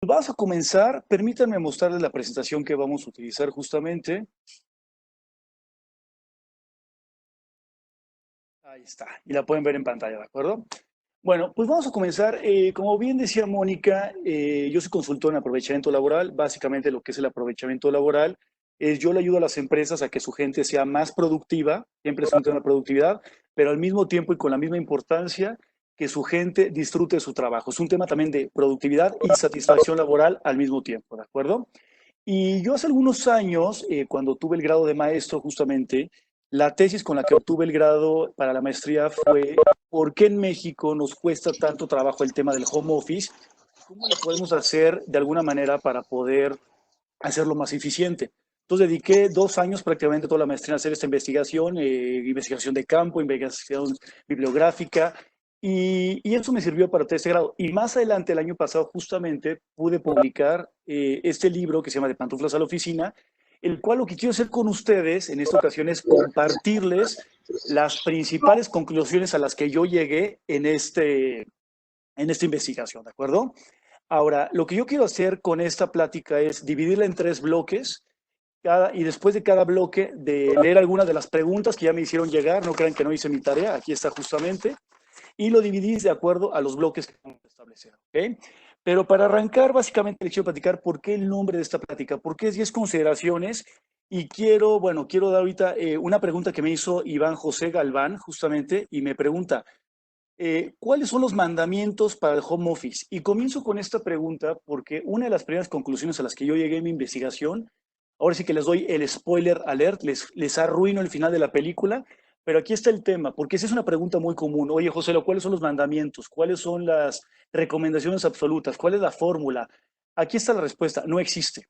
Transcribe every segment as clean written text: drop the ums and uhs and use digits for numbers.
Vamos a comenzar. Permítanme mostrarles la presentación que vamos a utilizar justamente. Ahí está. Y la pueden ver en pantalla, ¿de acuerdo? Bueno, pues vamos a comenzar. Como bien decía Mónica, yo soy consultor en aprovechamiento laboral. Básicamente lo que es el aprovechamiento laboral es yo le ayudo a las empresas a que su gente sea más productiva, siempre es un tema de productividad, pero al mismo tiempo y con la misma importancia que su gente disfrute de su trabajo. Es un tema también de productividad y satisfacción laboral al mismo tiempo, ¿de acuerdo? Y yo hace algunos años, cuando tuve el grado de maestro, justamente, la tesis con la que obtuve el grado para la maestría fue ¿por qué en México nos cuesta tanto trabajo el tema del home office? ¿Cómo le podemos hacer de alguna manera para poder hacerlo más eficiente? Entonces dediqué 2 años prácticamente toda la maestría a hacer esta investigación, investigación de campo, investigación bibliográfica, y eso me sirvió para tercer grado. Y más adelante, el año pasado, justamente, pude publicar este libro que se llama De pantuflas a la oficina, el cual lo que quiero hacer con ustedes en esta ocasión es compartirles las principales conclusiones a las que yo llegué en esta investigación, ¿de acuerdo? Ahora, lo que yo quiero hacer con esta plática es dividirla en 3 bloques y después de cada bloque de leer algunas de las preguntas que ya me hicieron llegar, no crean que no hice mi tarea, aquí está justamente, y lo dividís de acuerdo a los bloques que vamos a establecer, ¿ok? Pero para arrancar, básicamente les quiero platicar por qué el nombre de esta plática, por qué es 10 consideraciones, y quiero dar ahorita una pregunta que me hizo Iván José Galván, justamente, y me pregunta, ¿cuáles son los mandamientos para el home office? Y comienzo con esta pregunta porque una de las primeras conclusiones a las que yo llegué en mi investigación, ahora sí que les doy el spoiler alert, les arruino el final de la película, pero aquí está el tema, porque esa es una pregunta muy común. Oye, José, ¿cuáles son los mandamientos? ¿Cuáles son las recomendaciones absolutas? ¿Cuál es la fórmula? Aquí está la respuesta, no existe.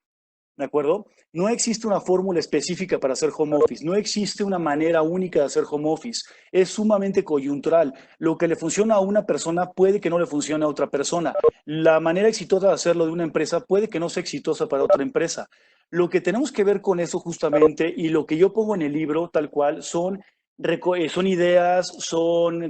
¿De acuerdo? No existe una fórmula específica para hacer home office, no existe una manera única de hacer home office, es sumamente coyuntural. Lo que le funciona a una persona puede que no le funcione a otra persona. La manera exitosa de hacerlo de una empresa puede que no sea exitosa para otra empresa. Lo que tenemos que ver con eso justamente y lo que yo pongo en el libro tal cual son ideas,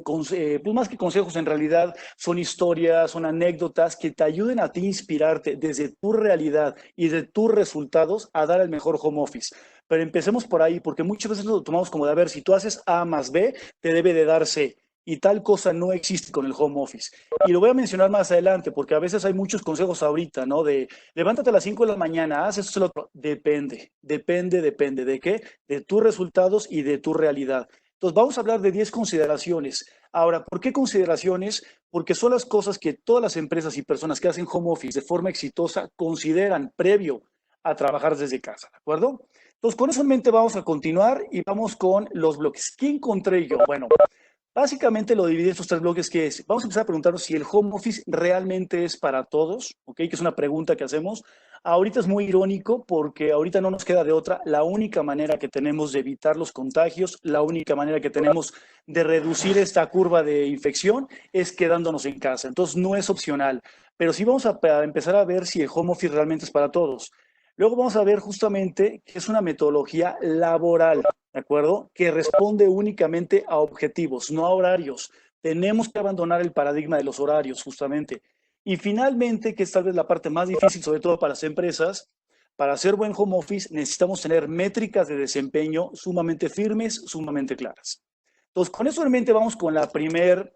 pues más que consejos en realidad, son historias, son anécdotas que te ayuden a ti a inspirarte desde tu realidad y de tus resultados a dar el mejor home office. Pero empecemos por ahí, porque muchas veces lo tomamos como de, a ver, si tú haces A más B, te debe de dar C. Y tal cosa no existe con el home office. Y lo voy a mencionar más adelante, porque a veces hay muchos consejos ahorita, ¿no? De levántate a las 5 de la mañana, haz esto, lo otro. Depende. ¿De qué? De tus resultados y de tu realidad. Entonces, vamos a hablar de 10 consideraciones. Ahora, ¿por qué consideraciones? Porque son las cosas que todas las empresas y personas que hacen home office de forma exitosa consideran previo a trabajar desde casa, ¿de acuerdo? Entonces, con eso en mente vamos a continuar y vamos con los bloques. ¿Qué encontré yo? Bueno, básicamente lo dividí en estos 3 bloques que es, vamos a empezar a preguntarnos si el home office realmente es para todos, ¿ok? Que es una pregunta que hacemos. Ahorita es muy irónico porque ahorita no nos queda de otra. La única manera que tenemos de evitar los contagios, la única manera que tenemos de reducir esta curva de infección es quedándonos en casa. Entonces no es opcional. Pero sí vamos a empezar a ver si el home office realmente es para todos. Luego vamos a ver justamente que es una metodología laboral, ¿de acuerdo? Que responde únicamente a objetivos, no a horarios. Tenemos que abandonar el paradigma de los horarios, justamente. Y finalmente, que es tal vez la parte más difícil, sobre todo para las empresas, para hacer buen home office necesitamos tener métricas de desempeño sumamente firmes, sumamente claras. Entonces, con eso en mente vamos con el primer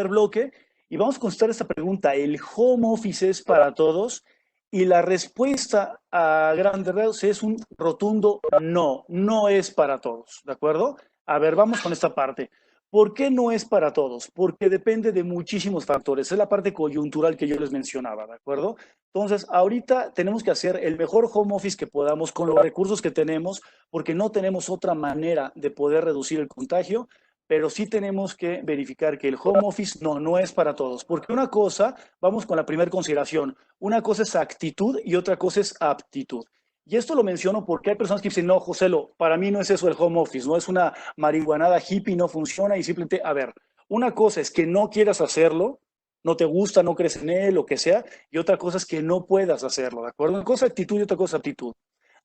bloque y vamos a contestar esta pregunta. ¿El home office es para todos? Y la respuesta a grandes rasgos es un rotundo no, no es para todos, ¿de acuerdo? A ver, vamos con esta parte. ¿Por qué no es para todos? Porque depende de muchísimos factores. Es la parte coyuntural que yo les mencionaba, ¿de acuerdo? Entonces, ahorita tenemos que hacer el mejor home office que podamos con los recursos que tenemos, porque no tenemos otra manera de poder reducir el contagio, pero sí tenemos que verificar que el home office no es para todos. Porque una cosa, vamos con la primera consideración, una cosa es actitud y otra cosa es aptitud. Y esto lo menciono porque hay personas que dicen, no, Joselo, para mí no es eso el home office, no es una marihuanada hippie, no funciona y simplemente, a ver, una cosa es que no quieras hacerlo, no te gusta, no crees en él, lo que sea, y otra cosa es que no puedas hacerlo, ¿de acuerdo? Una cosa es actitud y otra cosa es aptitud.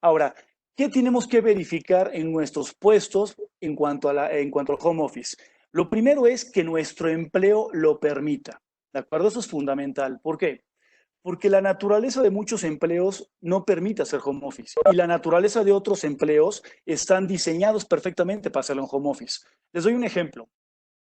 Ahora, ¿qué tenemos que verificar en nuestros puestos en cuanto al home office? Lo primero es que nuestro empleo lo permita, ¿de acuerdo? Eso es fundamental. ¿Por qué? Porque la naturaleza de muchos empleos no permite hacer home office y la naturaleza de otros empleos están diseñados perfectamente para hacerlo en home office. Les doy un ejemplo.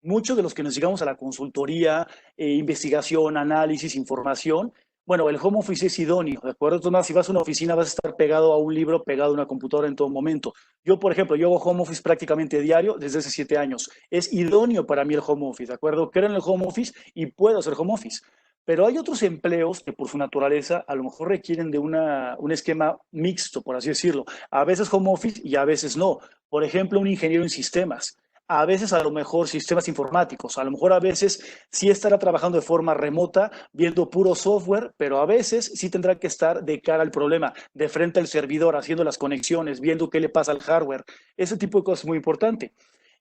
Muchos de los que nos llegamos a la consultoría, investigación, análisis, información, bueno, el home office es idóneo, ¿de acuerdo? Entonces, si vas a una oficina vas a estar pegado a un libro, pegado a una computadora en todo momento. Yo, por ejemplo, yo hago home office prácticamente diario desde hace 7 años. Es idóneo para mí el home office, ¿de acuerdo? Creo en el home office y puedo hacer home office. Pero hay otros empleos que por su naturaleza a lo mejor requieren de un esquema mixto, por así decirlo. A veces home office y a veces no. Por ejemplo, un ingeniero en sistemas. A veces a lo mejor sistemas informáticos, a lo mejor a veces sí estará trabajando de forma remota, viendo puro software, pero a veces sí tendrá que estar de cara al problema, de frente al servidor, haciendo las conexiones, viendo qué le pasa al hardware. Ese tipo de cosas es muy importante.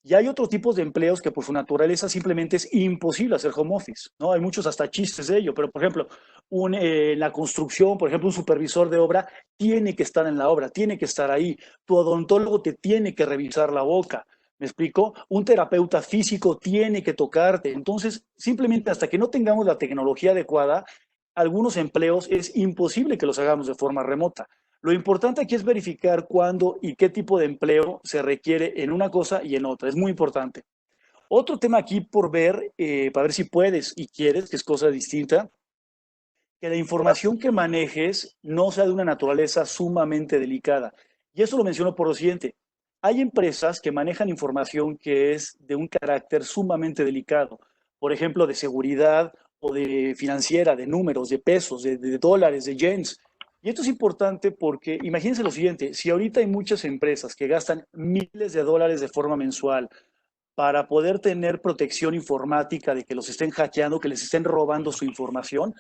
Y hay otros tipos de empleos que por su naturaleza simplemente es imposible hacer home office, ¿no? Hay muchos hasta chistes de ello, pero por ejemplo, la construcción, por ejemplo, un supervisor de obra tiene que estar en la obra, tiene que estar ahí. Tu odontólogo te tiene que revisar la boca. ¿Me explico? Un terapeuta físico tiene que tocarte. Entonces, simplemente hasta que no tengamos la tecnología adecuada, algunos empleos es imposible que los hagamos de forma remota. Lo importante aquí es verificar cuándo y qué tipo de empleo se requiere en una cosa y en otra. Es muy importante. Otro tema aquí por ver, para ver si puedes y quieres, que es cosa distinta, que la información que manejes no sea de una naturaleza sumamente delicada. Y eso lo menciono por lo siguiente. Hay empresas que manejan información que es de un carácter sumamente delicado, por ejemplo, de seguridad o de financiera, de números, de pesos, de dólares, de yens. Y esto es importante porque imagínense lo siguiente, si ahorita hay muchas empresas que gastan miles de dólares de forma mensual para poder tener protección informática de que los estén hackeando, que les estén robando su información,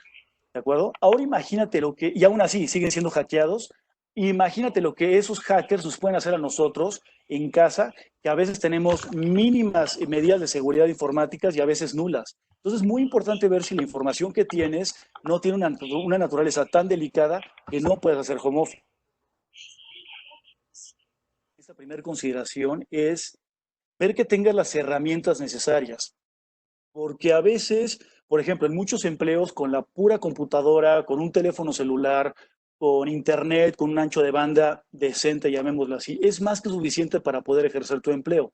¿de acuerdo? Ahora imagínate lo que, y aún así siguen siendo hackeados, imagínate lo que esos hackers nos pueden hacer a nosotros en casa, que a veces tenemos mínimas medidas de seguridad informáticas y a veces nulas. Entonces es muy importante ver si la información que tienes no tiene una naturaleza tan delicada que no puedes hacer home office. Esta primera consideración es ver que tengas las herramientas necesarias. Porque a veces, por ejemplo, en muchos empleos con la pura computadora, con un teléfono celular, con internet, con un ancho de banda decente, llamémoslo así, es más que suficiente para poder ejercer tu empleo.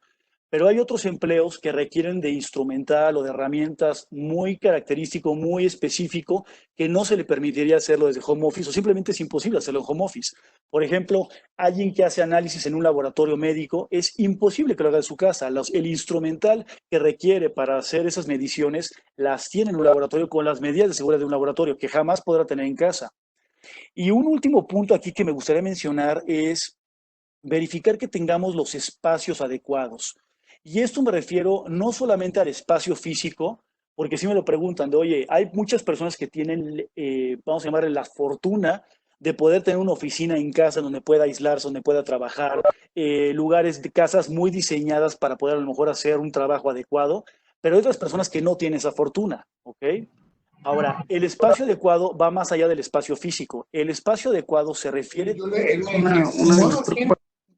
Pero hay otros empleos que requieren de instrumental o de herramientas muy característico, muy específico, que no se le permitiría hacerlo desde home office o simplemente es imposible hacerlo en home office. Por ejemplo, alguien que hace análisis en un laboratorio médico, es imposible que lo haga en su casa. El instrumental que requiere para hacer esas mediciones las tiene en un laboratorio con las medidas de seguridad de un laboratorio que jamás podrá tener en casa. Y un último punto aquí que me gustaría mencionar es verificar que tengamos los espacios adecuados. Y esto me refiero no solamente al espacio físico, porque si me lo preguntan de, oye, hay muchas personas que tienen, vamos a llamarle la fortuna de poder tener una oficina en casa donde pueda aislarse, donde pueda trabajar, lugares de casas muy diseñadas para poder a lo mejor hacer un trabajo adecuado, pero hay otras personas que no tienen esa fortuna, ¿ok? Ahora, el espacio adecuado va más allá del espacio físico. El espacio adecuado se refiere...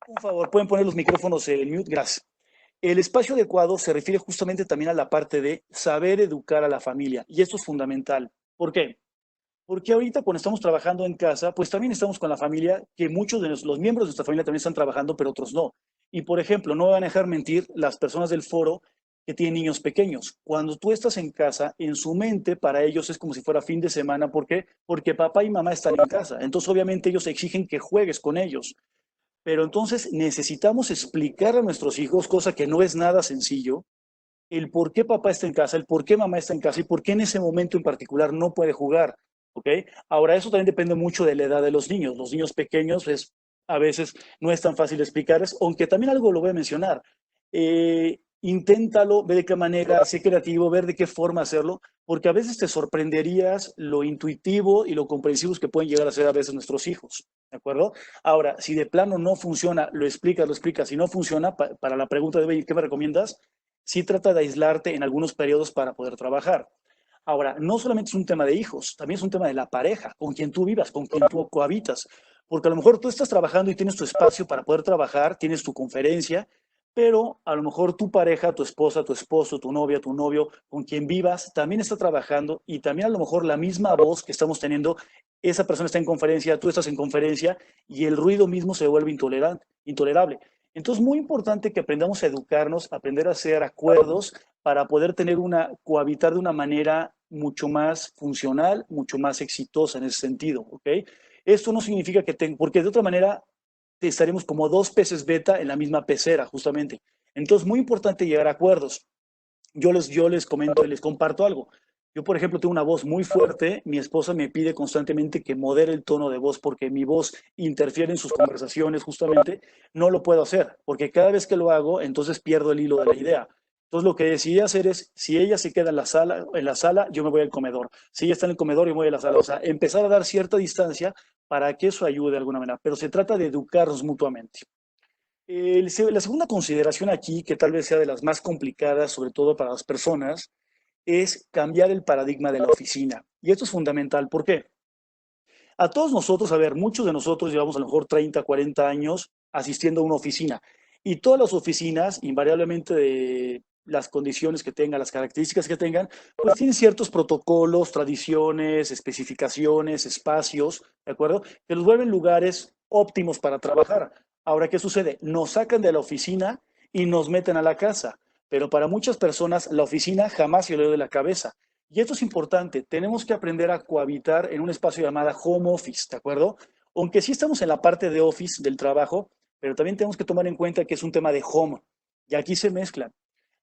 Un favor, pueden poner los micrófonos en mute, gracias. El espacio adecuado se refiere justamente también a la parte de saber educar a la familia, y esto es fundamental. ¿Por qué? Porque ahorita cuando estamos trabajando en casa, pues también estamos con la familia, que muchos de los miembros de nuestra familia también están trabajando, pero otros no. Y por ejemplo, no me van a dejar mentir las personas del foro que tienen niños pequeños. Cuando tú estás en casa, en su mente, para ellos es como si fuera fin de semana. ¿Por qué? Porque papá y mamá están en casa. Entonces, obviamente, ellos exigen que juegues con ellos. Pero entonces necesitamos explicar a nuestros hijos, cosa que no es nada sencillo, el por qué papá está en casa, el por qué mamá está en casa y por qué en ese momento en particular no puede jugar. ¿Ok? Ahora, eso también depende mucho de la edad de los niños. Los niños pequeños a veces no es tan fácil explicarles, aunque también algo lo voy a mencionar. Inténtalo, ve de qué manera, sé creativo, ver de qué forma hacerlo, porque a veces te sorprenderías lo intuitivo y lo comprensivos que pueden llegar a ser a veces nuestros hijos, ¿de acuerdo? Ahora, si de plano no funciona, lo explicas. Si no funciona, para la pregunta de, ¿qué me recomiendas? Sí trata de aislarte en algunos periodos para poder trabajar. Ahora, no solamente es un tema de hijos, también es un tema de la pareja, con quien tú vivas, con quien tú cohabitas, porque a lo mejor tú estás trabajando y tienes tu espacio para poder trabajar, tienes tu conferencia, pero a lo mejor tu pareja, tu esposa, tu esposo, tu novia, tu novio, con quien vivas, también está trabajando y también a lo mejor la misma voz que estamos teniendo, esa persona está en conferencia, tú estás en conferencia y el ruido mismo se vuelve intolerable. Entonces, muy importante que aprendamos a educarnos, aprender a hacer acuerdos para poder tener cohabitar de una manera mucho más funcional, mucho más exitosa en ese sentido, ¿ok? Esto no significa porque de otra manera estaremos como dos peces beta en la misma pecera, justamente. Entonces, muy importante llegar a acuerdos. Yo les comento y les comparto algo. Yo, por ejemplo, tengo una voz muy fuerte. Mi esposa me pide constantemente que modere el tono de voz porque mi voz interfiere en sus conversaciones, justamente. No lo puedo hacer porque cada vez que lo hago, entonces pierdo el hilo de la idea. Entonces, lo que decidí hacer es, si ella se queda en la sala, yo me voy al comedor. Si ella está en el comedor, yo me voy a la sala. O sea, empezar a dar cierta distancia para que eso ayude de alguna manera. Pero se trata de educarnos mutuamente. La segunda consideración aquí, que tal vez sea de las más complicadas, sobre todo para las personas, es cambiar el paradigma de la oficina. Y esto es fundamental. ¿Por qué? A todos nosotros, a ver, muchos de nosotros llevamos a lo mejor 30, 40 años asistiendo a una oficina. Y todas las oficinas, invariablemente de las condiciones que tengan, las características que tengan, pues tienen ciertos protocolos, tradiciones, especificaciones, espacios, ¿de acuerdo? Que los vuelven lugares óptimos para trabajar. Ahora, ¿qué sucede? Nos sacan de la oficina y nos meten a la casa. Pero para muchas personas, la oficina jamás se le dio de la cabeza. Y esto es importante, tenemos que aprender a cohabitar en un espacio llamado home office, ¿de acuerdo? Aunque sí estamos en la parte de office del trabajo, pero también tenemos que tomar en cuenta que es un tema de home, y aquí se mezclan.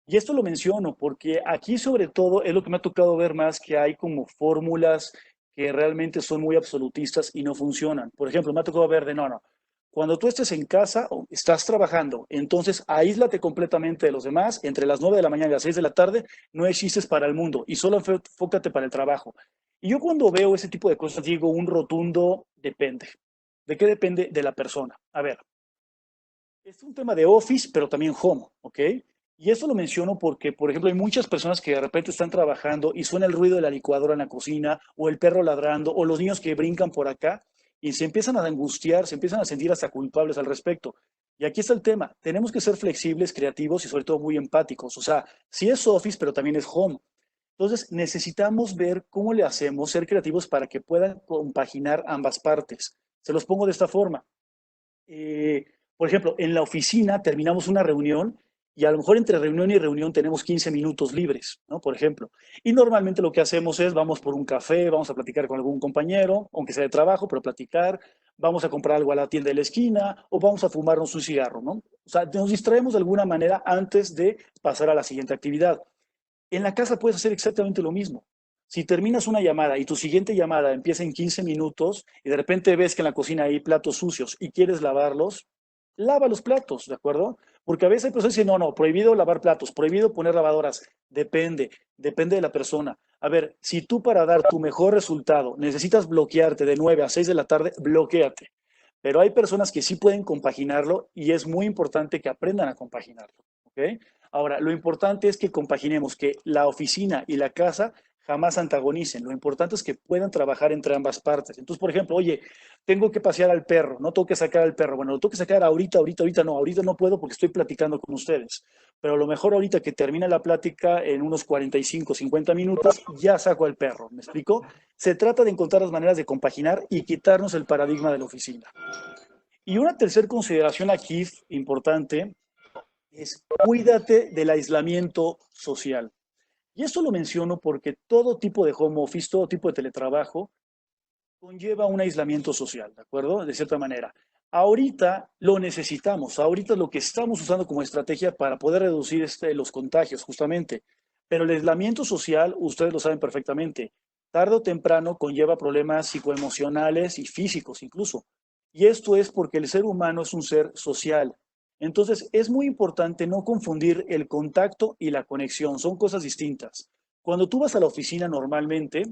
Y esto lo menciono porque aquí sobre todo es lo que me ha tocado ver más, que hay como fórmulas que realmente son muy absolutistas y no funcionan. Por ejemplo, me ha tocado ver de no, no. Cuando tú estés en casa o estás trabajando, entonces aíslate completamente de los demás. Entre las 9 de la mañana y las 6 de la tarde no existes para el mundo y solo enfócate para el trabajo. Y yo cuando veo ese tipo de cosas digo un rotundo depende. ¿De qué depende? De la persona. A ver, es un tema de office, pero también home, ¿ok? Y eso lo menciono porque, por ejemplo, hay muchas personas que de repente están trabajando y suena el ruido de la licuadora en la cocina, o el perro ladrando, o los niños que brincan por acá, y se empiezan a angustiar, se empiezan a sentir hasta culpables al respecto. Y aquí está el tema, tenemos que ser flexibles, creativos y sobre todo muy empáticos. O sea, sí es office, pero también es home. Entonces, necesitamos ver cómo le hacemos, ser creativos para que puedan compaginar ambas partes. Se los pongo de esta forma. eh, por ejemplo, en la oficina terminamos una reunión y a lo mejor entre reunión y reunión tenemos 15 minutos libres, ¿no? Por ejemplo. Y normalmente lo que hacemos es, vamos por un café, vamos a platicar con algún compañero, aunque sea de trabajo, pero platicar, vamos a comprar algo a la tienda de la esquina o vamos a fumarnos un cigarro, ¿no? O sea, nos distraemos de alguna manera antes de pasar a la siguiente actividad. En la casa puedes hacer exactamente lo mismo. Si terminas una llamada y tu siguiente llamada empieza en 15 minutos y de repente ves que en la cocina hay platos sucios y quieres lavarlos, lava los platos, ¿de acuerdo? Porque a veces hay personas que dicen, no, no, prohibido lavar platos, prohibido poner lavadoras. Depende de la persona. A ver, si tú para dar tu mejor resultado necesitas bloquearte de 9 a 6 de la tarde, bloqueate. Pero hay personas que sí pueden compaginarlo y es muy importante que aprendan a compaginarlo, ¿ok? Ahora, lo importante es que compaginemos, que la oficina y la casa jamás antagonicen. Lo importante es que puedan trabajar entre ambas partes. Entonces, por ejemplo, oye, tengo que pasear al perro, no tengo que sacar al perro. Bueno, lo tengo que sacar ahorita no puedo porque estoy platicando con ustedes. Pero a lo mejor ahorita que termina la plática en unos 45, 50 minutos, ya saco al perro. ¿Me explico? Se trata de encontrar las maneras de compaginar y quitarnos el paradigma de la oficina. Y una tercera consideración aquí importante es cuídate del aislamiento social. Y esto lo menciono porque todo tipo de home office, todo tipo de teletrabajo conlleva un aislamiento social, ¿de acuerdo? De cierta manera. Ahorita lo necesitamos, ahorita es lo que estamos usando como estrategia para poder reducir los contagios, justamente. Pero el aislamiento social, ustedes lo saben perfectamente, tarde o temprano conlleva problemas psicoemocionales y físicos incluso. Y esto es porque el ser humano es un ser social. Entonces, es muy importante no confundir el contacto y la conexión, son cosas distintas. Cuando tú vas a la oficina normalmente,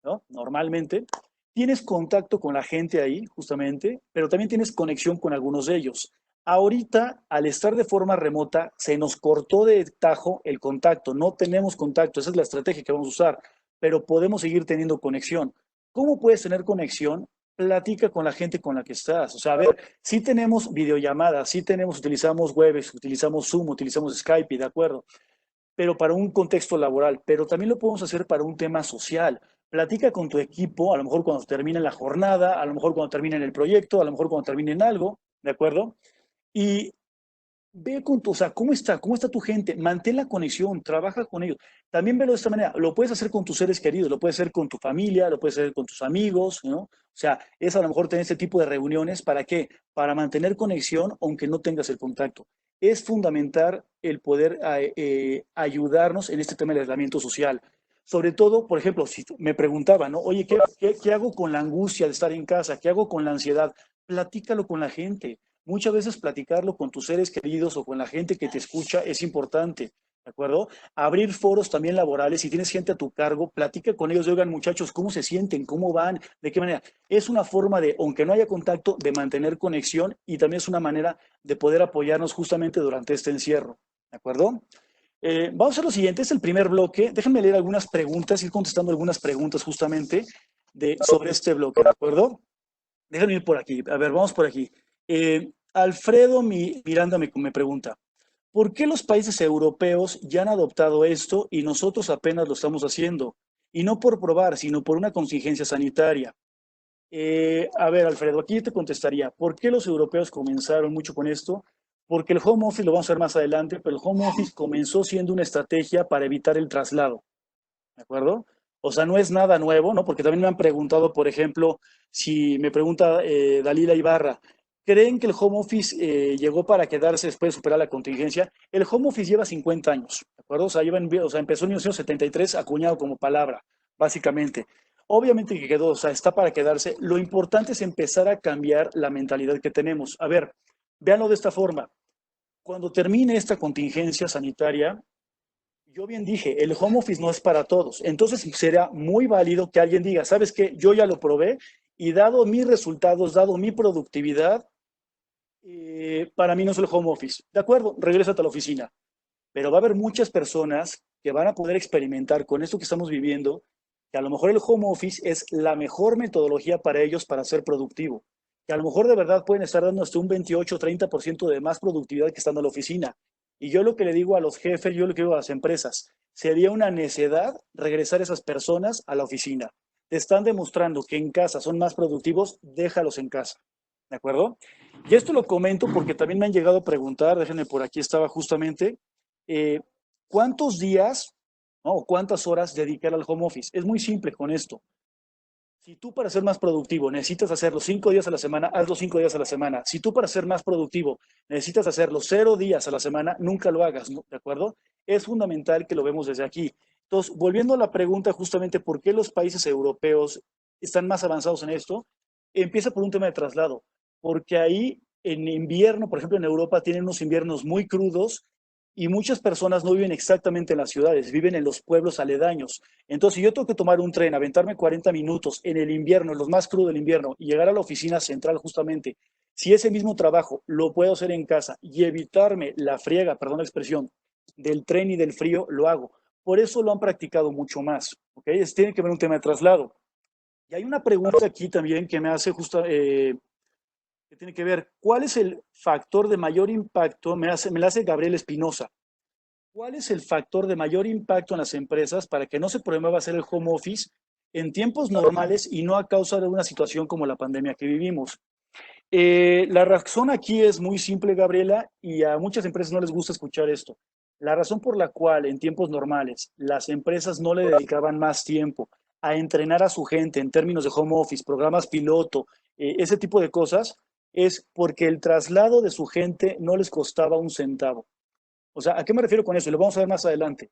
¿no? Normalmente, tienes contacto con la gente ahí, justamente, pero también tienes conexión con algunos de ellos. Ahorita, al estar de forma remota, se nos cortó de tajo el contacto. No tenemos contacto, esa es la estrategia que vamos a usar, pero podemos seguir teniendo conexión. ¿Cómo puedes tener conexión? platica con la gente con la que estás. O sea, a ver, sí tenemos videollamadas, sí tenemos, utilizamos Webex, utilizamos Zoom, utilizamos Skype, ¿de acuerdo? Pero para un contexto laboral, pero también lo podemos hacer para un tema social. Platica con tu equipo, a lo mejor cuando termine la jornada, a lo mejor cuando termine el proyecto, a lo mejor cuando termine en algo, ¿de acuerdo? Y ve con tu, o sea, cómo está tu gente, mantén la conexión, trabaja con ellos. También velo de esta manera, lo puedes hacer con tus seres queridos, lo puedes hacer con tu familia, lo puedes hacer con tus amigos, ¿no? O sea, es a lo mejor tener este tipo de reuniones, ¿para qué? Para mantener conexión, aunque no tengas el contacto. Es fundamental el poder ayudarnos en este tema del aislamiento social. Sobre todo, por ejemplo, si me preguntaba, ¿no? Oye, ¿qué hago con la angustia de estar en casa? ¿Qué hago con la ansiedad? Platícalo con la gente. Muchas veces platicarlo con tus seres queridos o con la gente que te escucha es importante, ¿de acuerdo? Abrir foros también laborales, si tienes gente a tu cargo, platica con ellos, oigan muchachos, ¿cómo se sienten? ¿Cómo van? ¿De qué manera? Es una forma de, aunque no haya contacto, de mantener conexión y también es una manera de poder apoyarnos justamente durante este encierro, ¿de acuerdo? Vamos a hacer lo siguiente, es el primer bloque, déjenme leer algunas preguntas, ir contestando algunas preguntas justamente sobre este bloque, ¿de acuerdo? Déjame ir por aquí. A ver, vamos por aquí. Alfredo Miranda me pregunta, ¿por qué los países europeos ya han adoptado esto y nosotros apenas lo estamos haciendo? Y no por probar, sino por una contingencia sanitaria. A ver, Alfredo, aquí te contestaría, ¿por qué los europeos comenzaron mucho con esto? Porque el home office, lo vamos a ver más adelante, pero el home office comenzó siendo una estrategia para evitar el traslado. ¿De acuerdo? O sea, no es nada nuevo, ¿no? Porque también me han preguntado, por ejemplo, si me pregunta Dalila Ibarra, ¿creen que el home office llegó para quedarse después de superar la contingencia? El home office lleva 50 años, ¿de acuerdo? O sea, empezó en 1973, acuñado como palabra, básicamente. Obviamente que quedó, o sea, está para quedarse. Lo importante es empezar a cambiar la mentalidad que tenemos. A ver, véanlo de esta forma. Cuando termine esta contingencia sanitaria, yo bien dije, el home office no es para todos. Entonces será muy válido que alguien diga, ¿sabes qué? Yo ya lo probé y dado mis resultados, dado mi productividad, para mí no es el home office. De acuerdo, regrésate a la oficina. Pero va a haber muchas personas que van a poder experimentar con esto que estamos viviendo, que a lo mejor el home office es la mejor metodología para ellos para ser productivo. Que a lo mejor de verdad pueden estar dando hasta un 28 o 30% de más productividad que estando en la oficina. Y yo lo que le digo a los jefes, yo lo que digo a las empresas, sería una necedad regresar esas personas a la oficina. Te están demostrando que en casa son más productivos, déjalos en casa. ¿De acuerdo? Y esto lo comento porque también me han llegado a preguntar, déjenme por aquí estaba justamente, eh, ¿cuántos días, ¿no? O cuántas horas dedicar al home office? Es muy simple con esto. Si tú para ser más productivo necesitas hacerlo 5 días a la semana, hazlo 5 días a la semana. Si tú para ser más productivo necesitas hacerlo 0 días a la semana, nunca lo hagas, ¿no? ¿De acuerdo? Es fundamental que lo vemos desde aquí. Entonces, volviendo a la pregunta justamente por qué los países europeos están más avanzados en esto, empieza por un tema de traslado, porque ahí en invierno, por ejemplo en Europa, tienen unos inviernos muy crudos y muchas personas no viven exactamente en las ciudades, viven en los pueblos aledaños. Entonces, si yo tengo que tomar un tren, aventarme 40 minutos en el invierno, en los más crudos del invierno, y llegar a la oficina central justamente, si ese mismo trabajo lo puedo hacer en casa y evitarme la friega, perdón la expresión, del tren y del frío, lo hago. Por eso lo han practicado mucho más. ¿Ok? Tiene que ver un tema de traslado. Y hay una pregunta aquí también que me hace justo, que tiene que ver, ¿cuál es el factor de mayor impacto? Me la hace Gabriel Espinosa. ¿Cuál es el factor de mayor impacto en las empresas para que no se promueva hacer el home office en tiempos normales y no a causa de una situación como la pandemia que vivimos? La razón aquí es muy simple, Gabriela, y a muchas empresas no les gusta escuchar esto. La razón por la cual en tiempos normales las empresas no le dedicaban más tiempo a entrenar a su gente en términos de home office, programas piloto, ese tipo de cosas, es porque el traslado de su gente no les costaba un centavo. O sea, ¿a qué me refiero con eso? Y lo vamos a ver más adelante.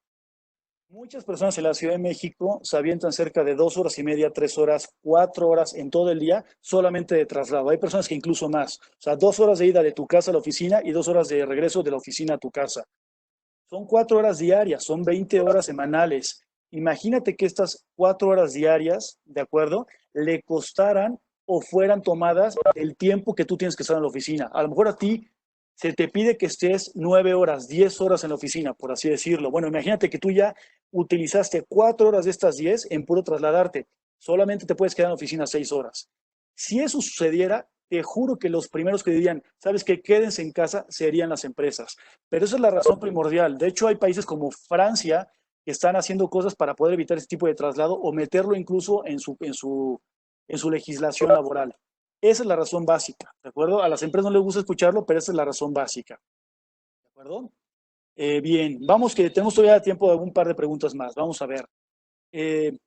Muchas personas en la Ciudad de México se avientan cerca de 2 horas y media, 3 horas, 4 horas en todo el día solamente de traslado. Hay personas que incluso más. O sea, 2 horas de ida de tu casa a la oficina y 2 horas de regreso de la oficina a tu casa. Son 4 horas diarias, son 20 horas semanales. Imagínate que estas 4 horas diarias, ¿de acuerdo? Le costaran o fueran tomadas el tiempo que tú tienes que estar en la oficina. A lo mejor a ti se te pide que estés 9 horas, 10 horas en la oficina, por así decirlo. Bueno, imagínate que tú ya utilizaste 4 horas de estas 10 en puro trasladarte. Solamente te puedes quedar en la oficina 6 horas. Si eso sucediera, te juro que los primeros que dirían, sabes que quédense en casa, serían las empresas. Pero esa es la razón primordial. De hecho, hay países como Francia que están haciendo cosas para poder evitar ese tipo de traslado o meterlo incluso en su legislación laboral. Esa es la razón básica, ¿de acuerdo? A las empresas no les gusta escucharlo, pero esa es la razón básica, ¿de acuerdo? Bien, vamos que tenemos todavía tiempo de un par de preguntas más. Vamos a ver. Eh,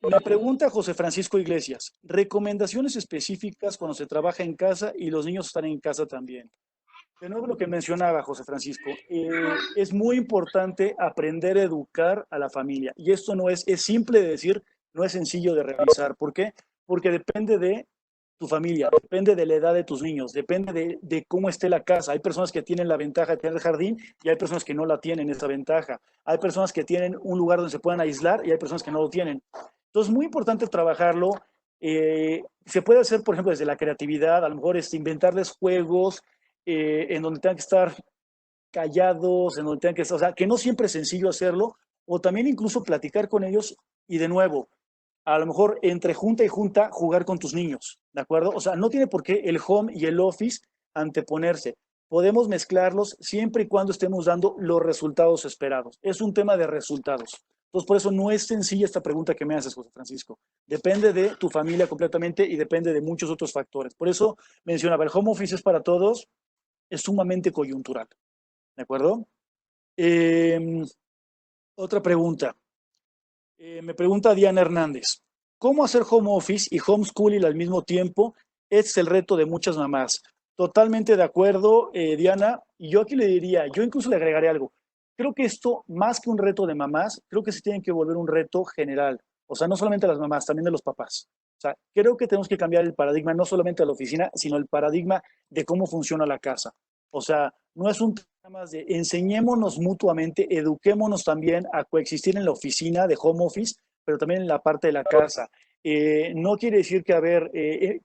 Me pregunta José Francisco Iglesias, recomendaciones específicas cuando se trabaja en casa y los niños están en casa también. De nuevo lo que mencionaba José Francisco, es muy importante aprender a educar a la familia. Y esto no es simple de decir, no es sencillo de realizar. ¿Por qué? Porque depende de tu familia, depende de la edad de tus niños, depende de cómo esté la casa. Hay personas que tienen la ventaja de tener jardín y hay personas que no la tienen, esa ventaja. Hay personas que tienen un lugar donde se puedan aislar y hay personas que no lo tienen. Entonces, muy importante trabajarlo. Se puede hacer, por ejemplo, desde la creatividad, a lo mejor inventarles juegos en donde tengan que estar callados, en donde tengan que estar, o sea, que no siempre es sencillo hacerlo, o también incluso platicar con ellos y de nuevo, a lo mejor entre junta y junta jugar con tus niños, ¿de acuerdo? O sea, no tiene por qué el home y el office anteponerse. Podemos mezclarlos siempre y cuando estemos dando los resultados esperados. Es un tema de resultados. Entonces, por eso no es sencilla esta pregunta que me haces, José Francisco. Depende de tu familia completamente y depende de muchos otros factores. Por eso mencionaba, el home office es para todos, es sumamente coyuntural. ¿De acuerdo? Eh, Otra pregunta. Me pregunta Diana Hernández. ¿Cómo hacer home office y homeschooling al mismo tiempo? Este es el reto de muchas mamás. Totalmente de acuerdo, Diana. Y yo aquí le diría, yo incluso le agregaré algo. Creo que esto, más que un reto de mamás, creo que se tiene que volver un reto general. O sea, no solamente de las mamás, también de los papás. O sea, creo que tenemos que cambiar el paradigma, no solamente de la oficina, sino el paradigma de cómo funciona la casa. O sea, no es un tema más de enseñémonos mutuamente, eduquémonos también a coexistir en la oficina de home office, pero también en la parte de la casa. No quiere decir que, a ver,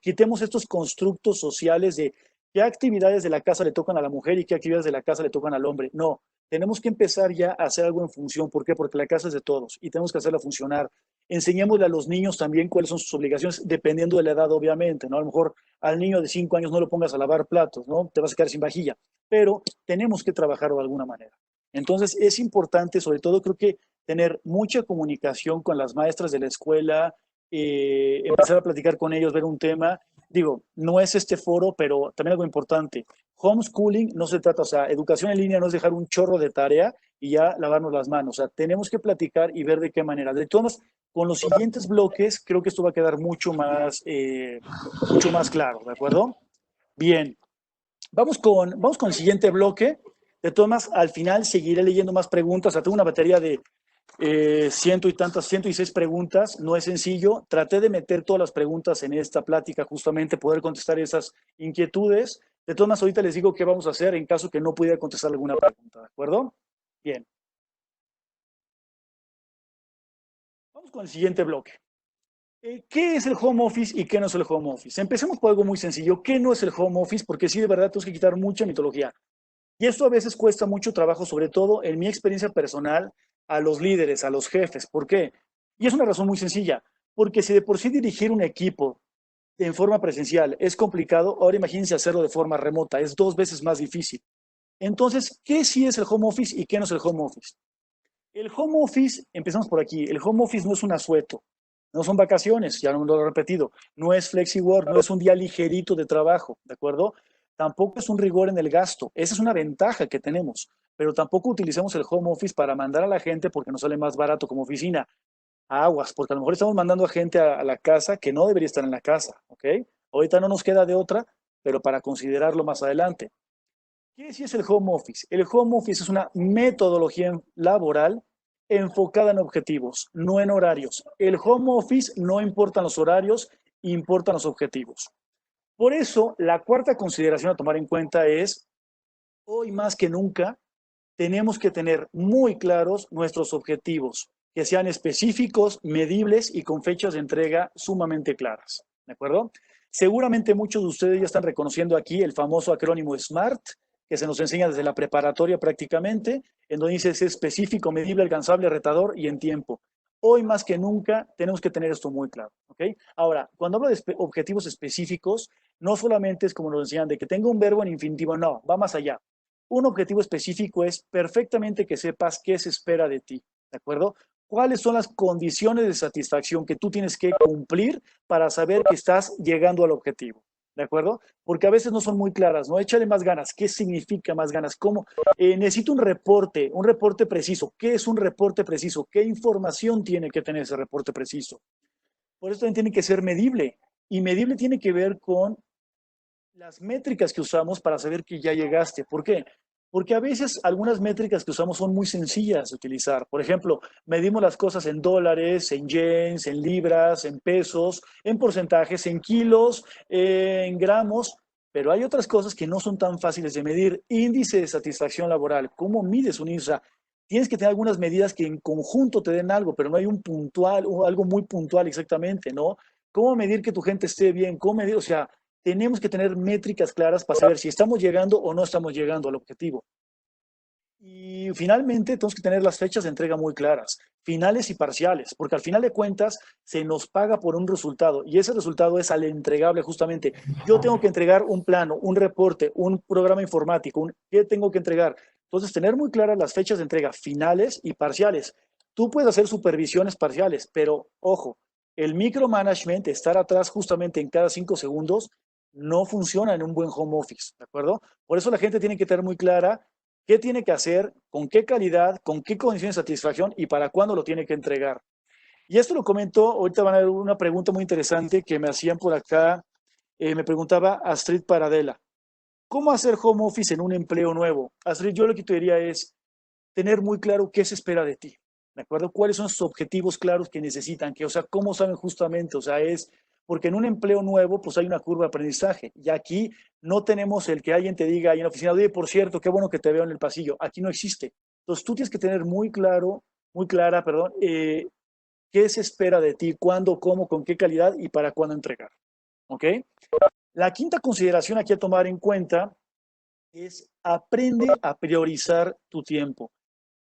quitemos estos constructos sociales de qué actividades de la casa le tocan a la mujer y qué actividades de la casa le tocan al hombre. No, tenemos que empezar ya a hacer algo en función. ¿Por qué? Porque la casa es de todos y tenemos que hacerla funcionar. Enseñémosle a los niños también cuáles son sus obligaciones, dependiendo de la edad, obviamente, ¿no? A lo mejor al niño de 5 años no lo pongas a lavar platos, ¿no? Te vas a quedar sin vajilla, pero tenemos que trabajarlo de alguna manera. Entonces, es importante, sobre todo, creo que tener mucha comunicación con las maestras de la escuela, empezar a platicar con ellos, ver un tema. Digo, no es este foro, pero también algo importante. Homeschooling no se trata, o sea, educación en línea no es dejar un chorro de tarea y ya lavarnos las manos. O sea, tenemos que platicar y ver de qué manera. De todos, con los siguientes bloques, creo que esto va a quedar mucho más claro, ¿de acuerdo? Bien, vamos con el siguiente bloque. De todas, al final seguiré leyendo más preguntas. O sea, tengo una batería de ciento y tantas, 106 preguntas. No es sencillo. Traté de meter todas las preguntas en esta plática, justamente poder contestar esas inquietudes. De todas, ahorita les digo qué vamos a hacer en caso que no pudiera contestar alguna pregunta, ¿de acuerdo? Bien, vamos con el siguiente bloque. ¿Qué es el home office y qué no es el home office? Empecemos por algo muy sencillo. ¿Qué no es el home office? Porque sí, de verdad, tenemos que quitar mucha mitología. Y esto a veces cuesta mucho trabajo, sobre todo en mi experiencia personal, a los líderes, a los jefes. ¿Por qué? Y es una razón muy sencilla. Porque si de por sí dirigir un equipo en forma presencial es complicado, ahora imagínense hacerlo de forma remota. Es 2 veces más difícil. Entonces, ¿qué sí es el home office y qué no es el home office? El home office, empezamos por aquí, el home office no es un asueto, no son vacaciones, ya lo he repetido, no es flexi work, no es un día ligerito de trabajo, ¿de acuerdo? Tampoco es un rigor en el gasto, esa es una ventaja que tenemos, pero tampoco utilicemos el home office para mandar a la gente porque nos sale más barato como oficina. Aguas, porque a lo mejor estamos mandando a gente a la casa que no debería estar en la casa, ¿ok? Ahorita no nos queda de otra, pero para considerarlo más adelante. ¿Qué es el home office? El home office es una metodología laboral enfocada en objetivos, no en horarios. El home office no importan los horarios, importan los objetivos. Por eso, la cuarta consideración a tomar en cuenta es, hoy más que nunca, tenemos que tener muy claros nuestros objetivos, que sean específicos, medibles y con fechas de entrega sumamente claras. ¿De acuerdo? Seguramente muchos de ustedes ya están reconociendo aquí el famoso acrónimo SMART, que se nos enseña desde la preparatoria prácticamente, en donde dice es específico, medible, alcanzable, retador y en tiempo. Hoy más que nunca tenemos que tener esto muy claro, ¿ok? Ahora, cuando hablo de objetivos específicos, no solamente es como nos enseñan de que tenga un verbo en infinitivo, no, va más allá. Un objetivo específico es perfectamente que sepas qué se espera de ti, ¿de acuerdo? ¿Cuáles son las condiciones de satisfacción que tú tienes que cumplir para saber que estás llegando al objetivo? ¿De acuerdo? Porque a veces no son muy claras, ¿no? Échale más ganas. ¿Qué significa más ganas? ¿Cómo? Necesito un reporte preciso. ¿Qué es un reporte preciso? ¿Qué información tiene que tener ese reporte preciso? Por eso también tiene que ser medible. Y medible tiene que ver con las métricas que usamos para saber que ya llegaste. ¿Por qué? Porque a veces algunas métricas que usamos son muy sencillas de utilizar. Por ejemplo, medimos las cosas en dólares, en yens, en libras, en pesos, en porcentajes, en kilos, en gramos, pero hay otras cosas que no son tan fáciles de medir. Índice de satisfacción laboral. ¿Cómo mides un INSA? Tienes que tener algunas medidas que en conjunto te den algo, pero no hay un puntual o algo muy puntual exactamente, ¿no? ¿Cómo medir que tu gente esté bien? ¿Cómo medir? O sea, tenemos que tener métricas claras para saber si estamos llegando o no estamos llegando al objetivo. Y finalmente tenemos que tener las fechas de entrega muy claras, finales y parciales, porque al final de cuentas se nos paga por un resultado y ese resultado es al entregable justamente. Yo tengo que entregar un plano, un reporte, un programa informático, ¿qué tengo que entregar? Entonces, tener muy claras las fechas de entrega finales y parciales. Tú puedes hacer supervisiones parciales, pero ojo, el micromanagement, estar atrás justamente en cada 5 segundos, no funciona en un buen home office, ¿de acuerdo? Por eso la gente tiene que tener muy clara qué tiene que hacer, con qué calidad, con qué condiciones de satisfacción y para cuándo lo tiene que entregar. Y esto lo comento, ahorita van a ver una pregunta muy interesante que me hacían por acá, me preguntaba Astrid Paradela, ¿cómo hacer home office en un empleo nuevo? Astrid, yo lo que te diría es tener muy claro qué se espera de ti, ¿de acuerdo? ¿Cuáles son sus objetivos claros que necesitan? Que, o sea, ¿cómo saben justamente? O sea, es porque en un empleo nuevo, pues hay una curva de aprendizaje. Y aquí no tenemos el que alguien te diga ahí en la oficina, oye, por cierto, qué bueno que te veo en el pasillo. Aquí no existe. Entonces tú tienes que tener muy claro, muy clara, perdón, qué se espera de ti, cuándo, cómo, con qué calidad y para cuándo entregar. ¿Ok? La quinta consideración aquí a tomar en cuenta es aprende a priorizar tu tiempo.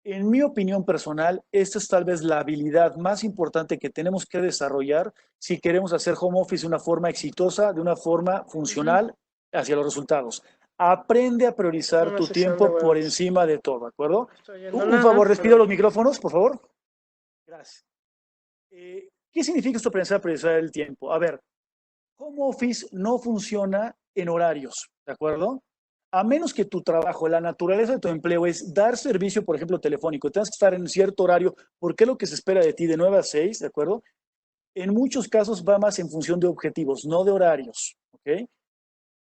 En mi opinión personal, esta es tal vez la habilidad más importante que tenemos que desarrollar si queremos hacer home office de una forma exitosa, de una forma funcional hacia los resultados. Aprende a priorizar Una tu sesión de tiempo por huevos. encima de todo, ¿de acuerdo? No estoy oyendo Un nada, favor, les pido pero los micrófonos, por favor. Gracias. ¿Qué significa esto aprender a priorizar el tiempo? A ver, home office no funciona en horarios, ¿de acuerdo? A menos que tu trabajo, la naturaleza de tu empleo es dar servicio, por ejemplo, telefónico, tengas que estar en cierto horario, porque es lo que se espera de ti de 9 a 6, ¿de acuerdo? En muchos casos va más en función de objetivos, no de horarios, ¿ok?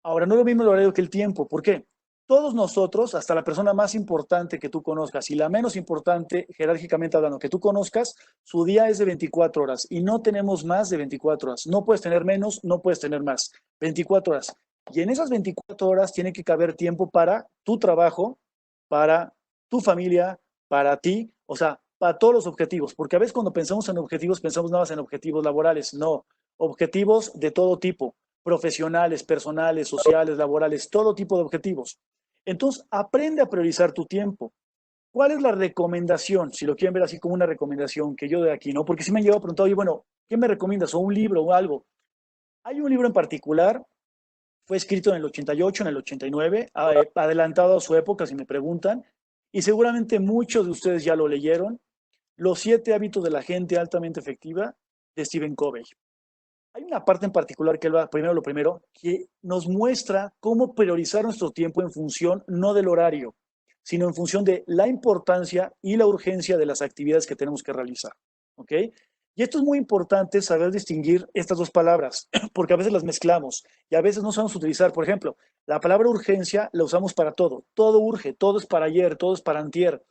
Ahora, no es lo mismo el horario que el tiempo. ¿Por qué? Todos nosotros, hasta la persona más importante que tú conozcas y la menos importante, jerárquicamente hablando, que tú conozcas, su día es de 24 horas y no tenemos más de 24 horas. No puedes tener menos, no puedes tener más. 24 horas. Y en esas 24 horas tiene que caber tiempo para tu trabajo, para tu familia, para ti, o sea, para todos los objetivos. Porque a veces cuando pensamos en objetivos, pensamos nada más en objetivos laborales. No, objetivos de todo tipo, profesionales, personales, sociales, laborales, todo tipo de objetivos. Entonces, aprende a priorizar tu tiempo. ¿Cuál es la recomendación? Si lo quieren ver así como una recomendación que yo de aquí, ¿no? Porque si me han llegado a preguntar, oye, bueno, ¿qué me recomiendas? ¿O un libro o algo? Hay un libro en particular, fue escrito en el 88, en el 89, adelantado a su época, si me preguntan, y seguramente muchos de ustedes ya lo leyeron, Los 7 hábitos de la gente altamente efectiva, de Stephen Covey. Hay una parte en particular que lo primero, que nos muestra cómo priorizar nuestro tiempo en función no del horario, sino en función de la importancia y la urgencia de las actividades que tenemos que realizar. ¿Ok? Y esto es muy importante saber distinguir estas dos palabras, porque a veces las mezclamos y a veces no sabemos utilizar. Por ejemplo, la palabra urgencia la usamos para todo. Todo urge, todo es para ayer, todo es para antier.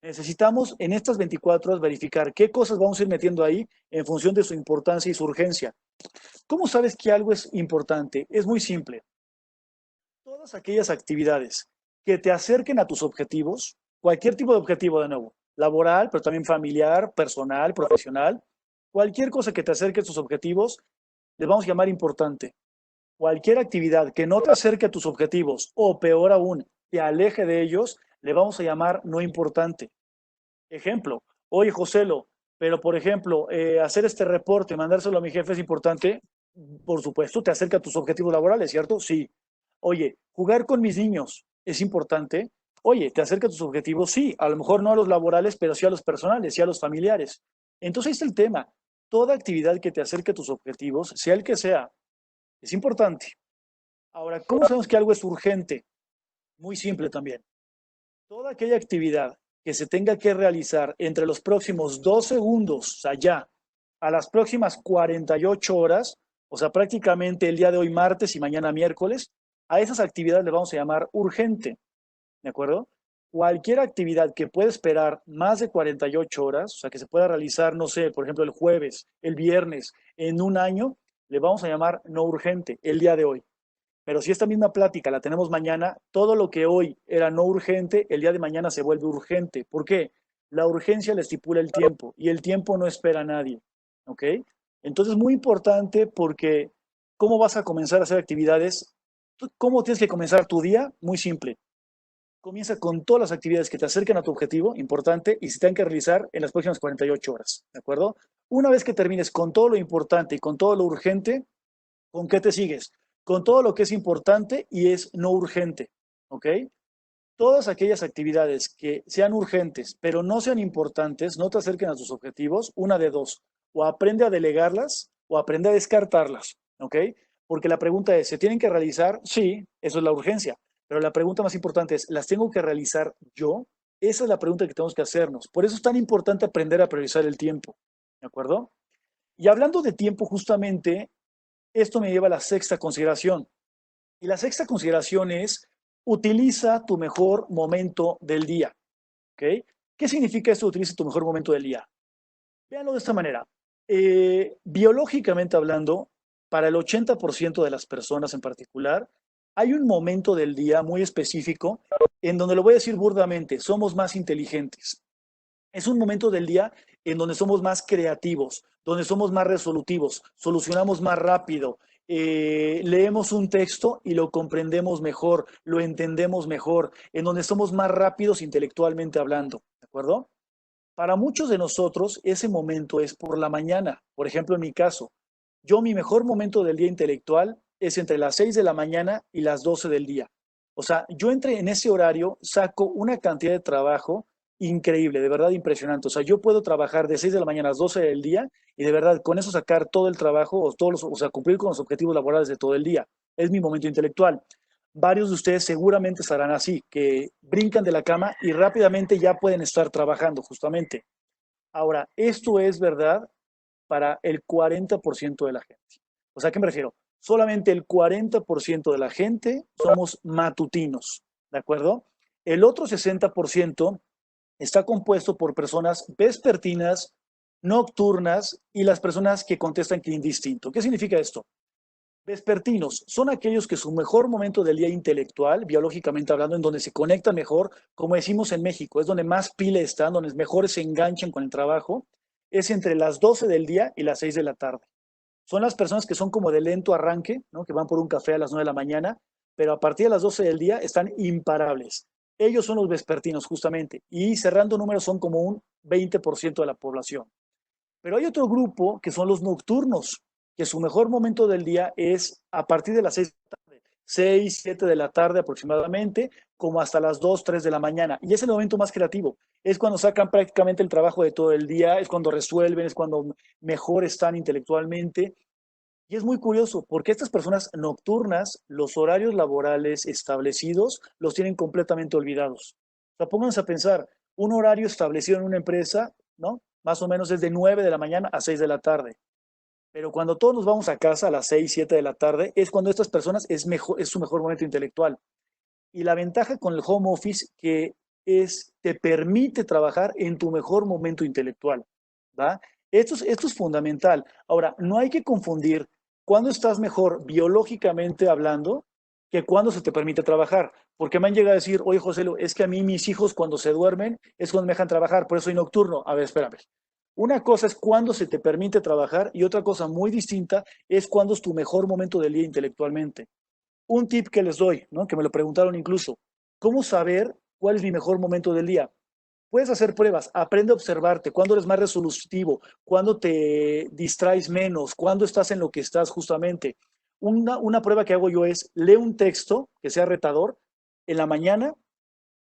Necesitamos en estas 24 horas verificar qué cosas vamos a ir metiendo ahí en función de su importancia y su urgencia. ¿Cómo sabes que algo es importante? Es muy simple. Todas aquellas actividades que te acerquen a tus objetivos, cualquier tipo de objetivo de nuevo, laboral, pero también familiar, personal, profesional, cualquier cosa que te acerque a tus objetivos, le vamos a llamar importante. Cualquier actividad que no te acerque a tus objetivos o peor aún, te aleje de ellos, le vamos a llamar no importante. Ejemplo, oye Joselo, Pero, por ejemplo, hacer este reporte, mandárselo a mi jefe es importante, por supuesto, te acerca a tus objetivos laborales, ¿cierto? Sí. Oye, jugar con mis niños es importante. Oye, te acerca a tus objetivos, sí. A lo mejor no a los laborales, pero sí a los personales, sí a los familiares. Entonces ahí está el tema. Toda actividad que te acerque a tus objetivos, sea el que sea, es importante. Ahora, ¿cómo sabemos que algo es urgente? Muy simple también. Toda aquella actividad que se tenga que realizar entre los próximos 2 segundos, o sea, ya, a las próximas 48 horas, o sea, prácticamente el día de hoy martes y mañana miércoles, a esas actividades le vamos a llamar urgente, ¿de acuerdo? Cualquier actividad que pueda esperar más de 48 horas, o sea, que se pueda realizar, no sé, por ejemplo, el jueves, el viernes, en un año, le vamos a llamar no urgente el día de hoy. Pero si esta misma plática la tenemos mañana, todo lo que hoy era no urgente, el día de mañana se vuelve urgente. ¿Por qué? La urgencia le estipula el tiempo y el tiempo no espera a nadie. ¿Ok? Entonces, muy importante porque ¿cómo vas a comenzar a hacer actividades? ¿Cómo tienes que comenzar tu día? Muy simple. Comienza con todas las actividades que te acerquen a tu objetivo, importante, y se tienen que realizar en las próximas 48 horas. ¿De acuerdo? Una vez que termines con todo lo importante y con todo lo urgente, ¿con qué te sigues? Con todo lo que es importante y es no urgente, ¿ok? Todas aquellas actividades que sean urgentes, pero no sean importantes, no te acerquen a tus objetivos, una de dos, o aprende a delegarlas o aprende a descartarlas, ¿ok? Porque la pregunta es, ¿se tienen que realizar? Sí, eso es la urgencia, pero la pregunta más importante es, ¿las tengo que realizar yo? Esa es la pregunta que tenemos que hacernos. Por eso es tan importante aprender a priorizar el tiempo, ¿de acuerdo? Y hablando de tiempo, justamente, esto me lleva a la sexta consideración. Y la sexta consideración es, utiliza tu mejor momento del día. ¿Ok? ¿Qué significa esto, utiliza tu mejor momento del día? Véanlo de esta manera. Biológicamente hablando, para el 80% de las personas en particular, hay un momento del día muy específico en donde lo voy a decir burdamente, somos más inteligentes. Es un momento del día en donde somos más creativos, donde somos más resolutivos, solucionamos más rápido, leemos un texto y lo comprendemos mejor, lo entendemos mejor, en donde somos más rápidos intelectualmente hablando, ¿de acuerdo? Para muchos de nosotros ese momento es por la mañana. Por ejemplo, en mi caso, yo mi mejor momento del día intelectual es entre las 6 de la mañana y las 12 del día. O sea, yo entre en ese horario, saco una cantidad de trabajo increíble, de verdad impresionante. O sea, yo puedo trabajar de 6 de la mañana a las 12 del día y de verdad con eso sacar todo el trabajo o, o sea, cumplir con los objetivos laborales de todo el día. Es mi momento intelectual. Varios de ustedes seguramente estarán así, que brincan de la cama y rápidamente ya pueden estar trabajando justamente. Ahora, esto es verdad para el 40% de la gente. O sea, ¿a qué me refiero? Solamente el 40% de la gente somos matutinos, ¿de acuerdo? El otro 60% está compuesto por personas vespertinas, nocturnas y las personas que contestan que indistinto. ¿Qué significa esto? Vespertinos son aquellos que su mejor momento del día intelectual, biológicamente hablando, en donde se conectan mejor, como decimos en México, es donde más pila están, donde mejor se enganchan con el trabajo, es entre las 12 del día y las 6 de la tarde. Son las personas que son como de lento arranque, ¿no? Que van por un café a las 9 de la mañana, pero a partir de las 12 del día están imparables. Ellos son los vespertinos, justamente, y cerrando números son como un 20% de la población. Pero hay otro grupo que son los nocturnos, que su mejor momento del día es a partir de las 6 de la tarde, 6, 7 de la tarde aproximadamente, como hasta las 2, 3 de la mañana. Y es el momento más creativo. Es cuando sacan prácticamente el trabajo de todo el día, es cuando resuelven, es cuando mejor están intelectualmente. Y es muy curioso, porque estas personas nocturnas, los horarios laborales establecidos los tienen completamente olvidados. O sea, pónganse a pensar, un horario establecido en una empresa, ¿no? Más o menos es de 9 de la mañana a 6 de la tarde. Pero cuando todos nos vamos a casa a las 6 7 de la tarde, es cuando estas personas es su mejor momento intelectual. Y la ventaja con el home office que te permite trabajar en tu mejor momento intelectual, ¿va? Esto es fundamental. Ahora, no hay que confundir cuándo estás mejor biológicamente hablando que cuándo se te permite trabajar. Porque me han llegado a decir, oye, José, es que a mí mis hijos cuando se duermen es cuando me dejan trabajar, por eso soy nocturno. A ver, espérame. Una cosa es cuándo se te permite trabajar y otra cosa muy distinta es cuándo es tu mejor momento del día intelectualmente. Un tip que les doy, ¿no? Que me lo preguntaron incluso, ¿cómo saber cuál es mi mejor momento del día? Puedes hacer pruebas, aprende a observarte, cuándo eres más resolutivo, cuándo te distraes menos, cuándo estás en lo que estás justamente. Una prueba que hago yo es, lee un texto que sea retador en la mañana,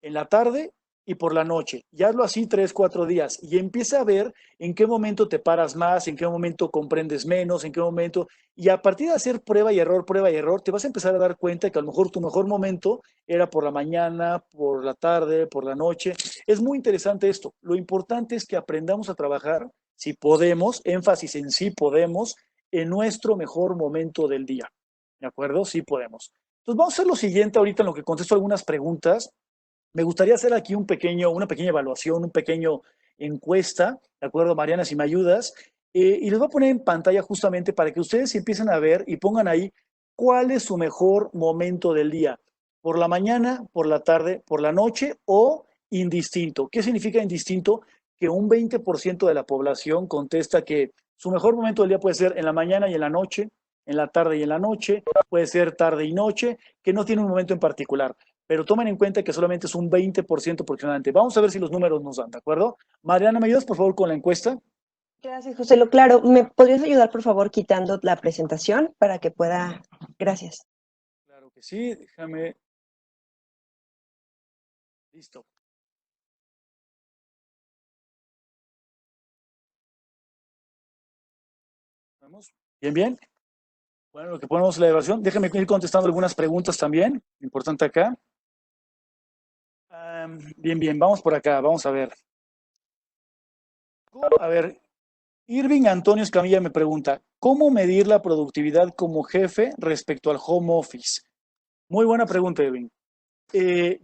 en la tarde y por la noche. Y hazlo así 3, 4 días y empieza a ver en qué momento te paras más, en qué momento comprendes menos, en qué momento. Y a partir de hacer prueba y error, te vas a empezar a dar cuenta que a lo mejor tu mejor momento era por la mañana, por la tarde, por la noche. Es muy interesante esto. Lo importante es que aprendamos a trabajar, si podemos, énfasis en si podemos, en nuestro mejor momento del día. ¿De acuerdo? Sí podemos. Entonces vamos a hacer lo siguiente ahorita en lo que contesto algunas preguntas. Me gustaría hacer aquí una pequeña evaluación, un pequeño encuesta, ¿de acuerdo, Mariana, si me ayudas? Y les voy a poner en pantalla justamente para que ustedes empiecen a ver y pongan ahí cuál es su mejor momento del día. Por la mañana, por la tarde, por la noche o indistinto. ¿Qué significa indistinto? Que un 20% de la población contesta que su mejor momento del día puede ser en la mañana y en la noche, en la tarde y en la noche, puede ser tarde y noche, que no tiene un momento en particular, pero tomen en cuenta que solamente es un 20% aproximadamente. Vamos a ver si los números nos dan, ¿de acuerdo? Mariana, ¿me ayudas por favor con la encuesta? Gracias, José. Lo claro, ¿me podrías ayudar, por favor, quitando la presentación para que pueda? Gracias. Claro que sí, déjame. Listo. ¿Vamos? Bien, bien. Bueno, lo que ponemos la evaluación. Déjame ir contestando algunas preguntas también. Importante acá. Bien, bien, vamos por acá, vamos a ver. A ver, Irving Antonio Escamilla me pregunta, ¿cómo medir la productividad como jefe respecto al home office? Muy buena pregunta, Irving.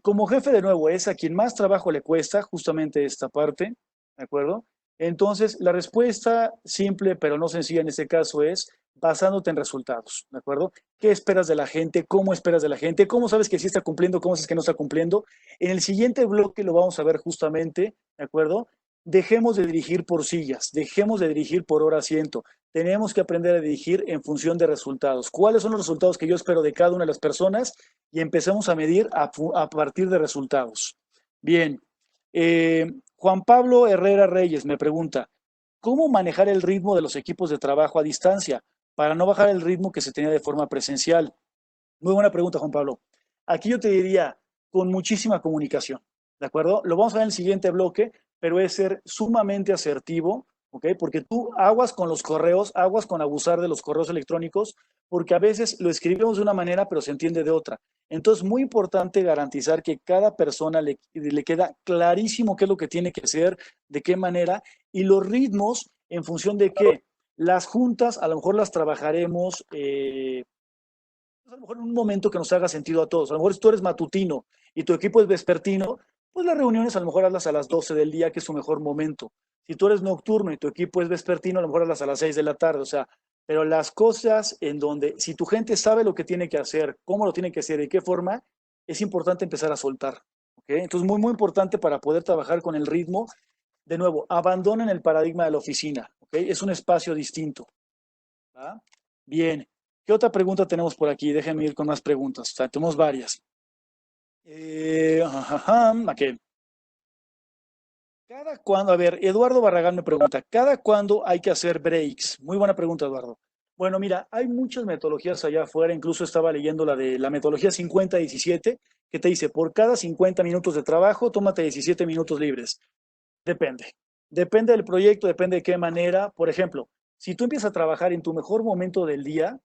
Como jefe, de nuevo, es a quien más trabajo le cuesta justamente esta parte, ¿de acuerdo? Entonces, la respuesta simple, pero no sencilla en este caso es basándote en resultados, ¿de acuerdo? ¿Qué esperas de la gente? ¿Cómo esperas de la gente? ¿Cómo sabes que sí está cumpliendo? ¿Cómo sabes que no está cumpliendo? En el siguiente bloque lo vamos a ver justamente, ¿de acuerdo? Dejemos de dirigir por sillas, dejemos de dirigir por hora asiento. Tenemos que aprender a dirigir en función de resultados. ¿Cuáles son los resultados que yo espero de cada una de las personas? Y empecemos a medir a partir de resultados. Bien, Juan Pablo Herrera Reyes me pregunta, ¿cómo manejar el ritmo de los equipos de trabajo a distancia para no bajar el ritmo que se tenía de forma presencial? Muy buena pregunta, Juan Pablo. Aquí yo te diría, con muchísima comunicación, ¿de acuerdo? Lo vamos a ver en el siguiente bloque, pero es ser sumamente asertivo, ¿ok? Porque tú aguas con los correos, aguas con abusar de los correos electrónicos, porque a veces lo escribimos de una manera, pero se entiende de otra. Entonces, muy importante garantizar que cada persona le queda clarísimo qué es lo que tiene que hacer, de qué manera, y los ritmos en función de qué. Las juntas a lo mejor las trabajaremos a lo mejor en un momento que nos haga sentido a todos. A lo mejor si tú eres matutino y tu equipo es vespertino, pues las reuniones a lo mejor hazlas a las 12 del día, que es su mejor momento. Si tú eres nocturno y tu equipo es vespertino, a lo mejor hazlas a las 6 de la tarde. O sea, pero las cosas en donde, si tu gente sabe lo que tiene que hacer, cómo lo tiene que hacer, de qué forma, es importante empezar a soltar. ¿Okay? Entonces, muy, muy importante para poder trabajar con el ritmo. De nuevo, abandonen el paradigma de la oficina. ¿Okay? Es un espacio distinto. ¿Va? Bien. ¿Qué otra pregunta tenemos por aquí? Déjenme ir con más preguntas. O sea, tenemos varias. Aquí. ¿Cada cuándo? A ver, Eduardo Barragán me pregunta, ¿cada cuándo hay que hacer breaks? Muy buena pregunta, Eduardo. Bueno, mira, hay muchas metodologías allá afuera, incluso estaba leyendo la de la metodología 50-17, que te dice, por cada 50 minutos de trabajo, tómate 17 minutos libres. Depende. Depende del proyecto, depende de qué manera. Por ejemplo, si tú empiezas a trabajar en tu mejor momento del día,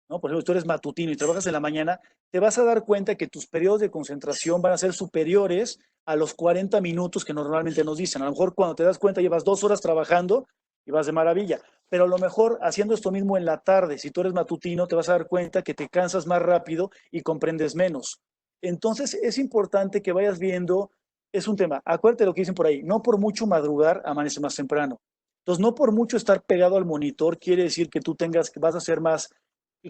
¿no? Por ejemplo, si tú eres matutino y trabajas en la mañana, te vas a dar cuenta que tus periodos de concentración van a ser superiores a los 40 minutos que normalmente nos dicen. A lo mejor cuando te das cuenta llevas 2 horas trabajando y vas de maravilla. Pero a lo mejor haciendo esto mismo en la tarde, si tú eres matutino, te vas a dar cuenta que te cansas más rápido y comprendes menos. Entonces es importante que vayas viendo, es un tema, acuérdate lo que dicen por ahí, no por mucho madrugar amanece más temprano. Entonces no por mucho estar pegado al monitor quiere decir que tú vas a ser más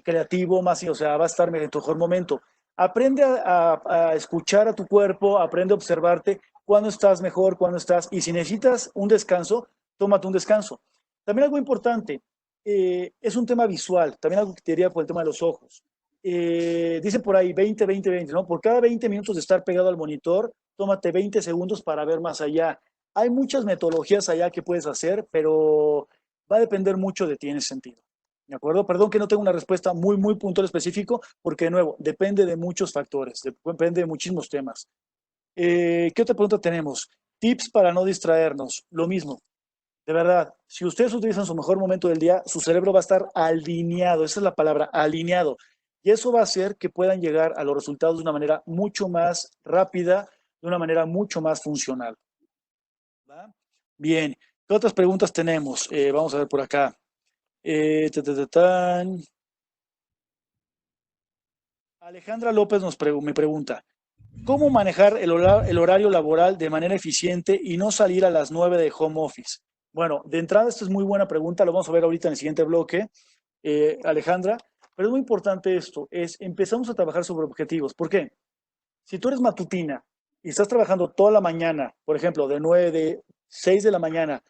creativo, más, o sea, va a estar en tu mejor momento. Aprende a escuchar a tu cuerpo, aprende a observarte cuándo estás mejor, cuándo estás, y si necesitas un descanso, tómate un descanso. También algo importante, es un tema visual, también algo que te diría por el tema de los ojos. Dice por ahí 20, 20, 20, ¿no? Por cada 20 minutos de estar pegado al monitor, tómate 20 segundos para ver más allá. Hay muchas metodologías allá que puedes hacer, pero va a depender mucho de ti en ese sentido. ¿De acuerdo? Perdón que no tengo una respuesta muy puntual específico, porque de nuevo, depende de muchos factores, depende de muchísimos temas. ¿Qué otra pregunta tenemos? Tips para no distraernos. Lo mismo, de verdad, si ustedes utilizan su mejor momento del día, su cerebro va a estar alineado, esa es la palabra, alineado. Y eso va a hacer que puedan llegar a los resultados de una manera mucho más rápida, de una manera mucho más funcional. ¿Va? Bien, ¿qué otras preguntas tenemos? Vamos a ver por acá. Ta. Alejandra López me pregunta, ¿cómo manejar el horario laboral de manera eficiente y no salir a las 9 de home office? Bueno, de entrada, esta es muy buena pregunta, lo vamos a ver ahorita en el siguiente bloque, Alejandra, pero es muy importante esto, empezamos a trabajar sobre objetivos. ¿Por qué? Si tú eres matutina y estás trabajando toda la mañana, por ejemplo, de 6 de la mañana,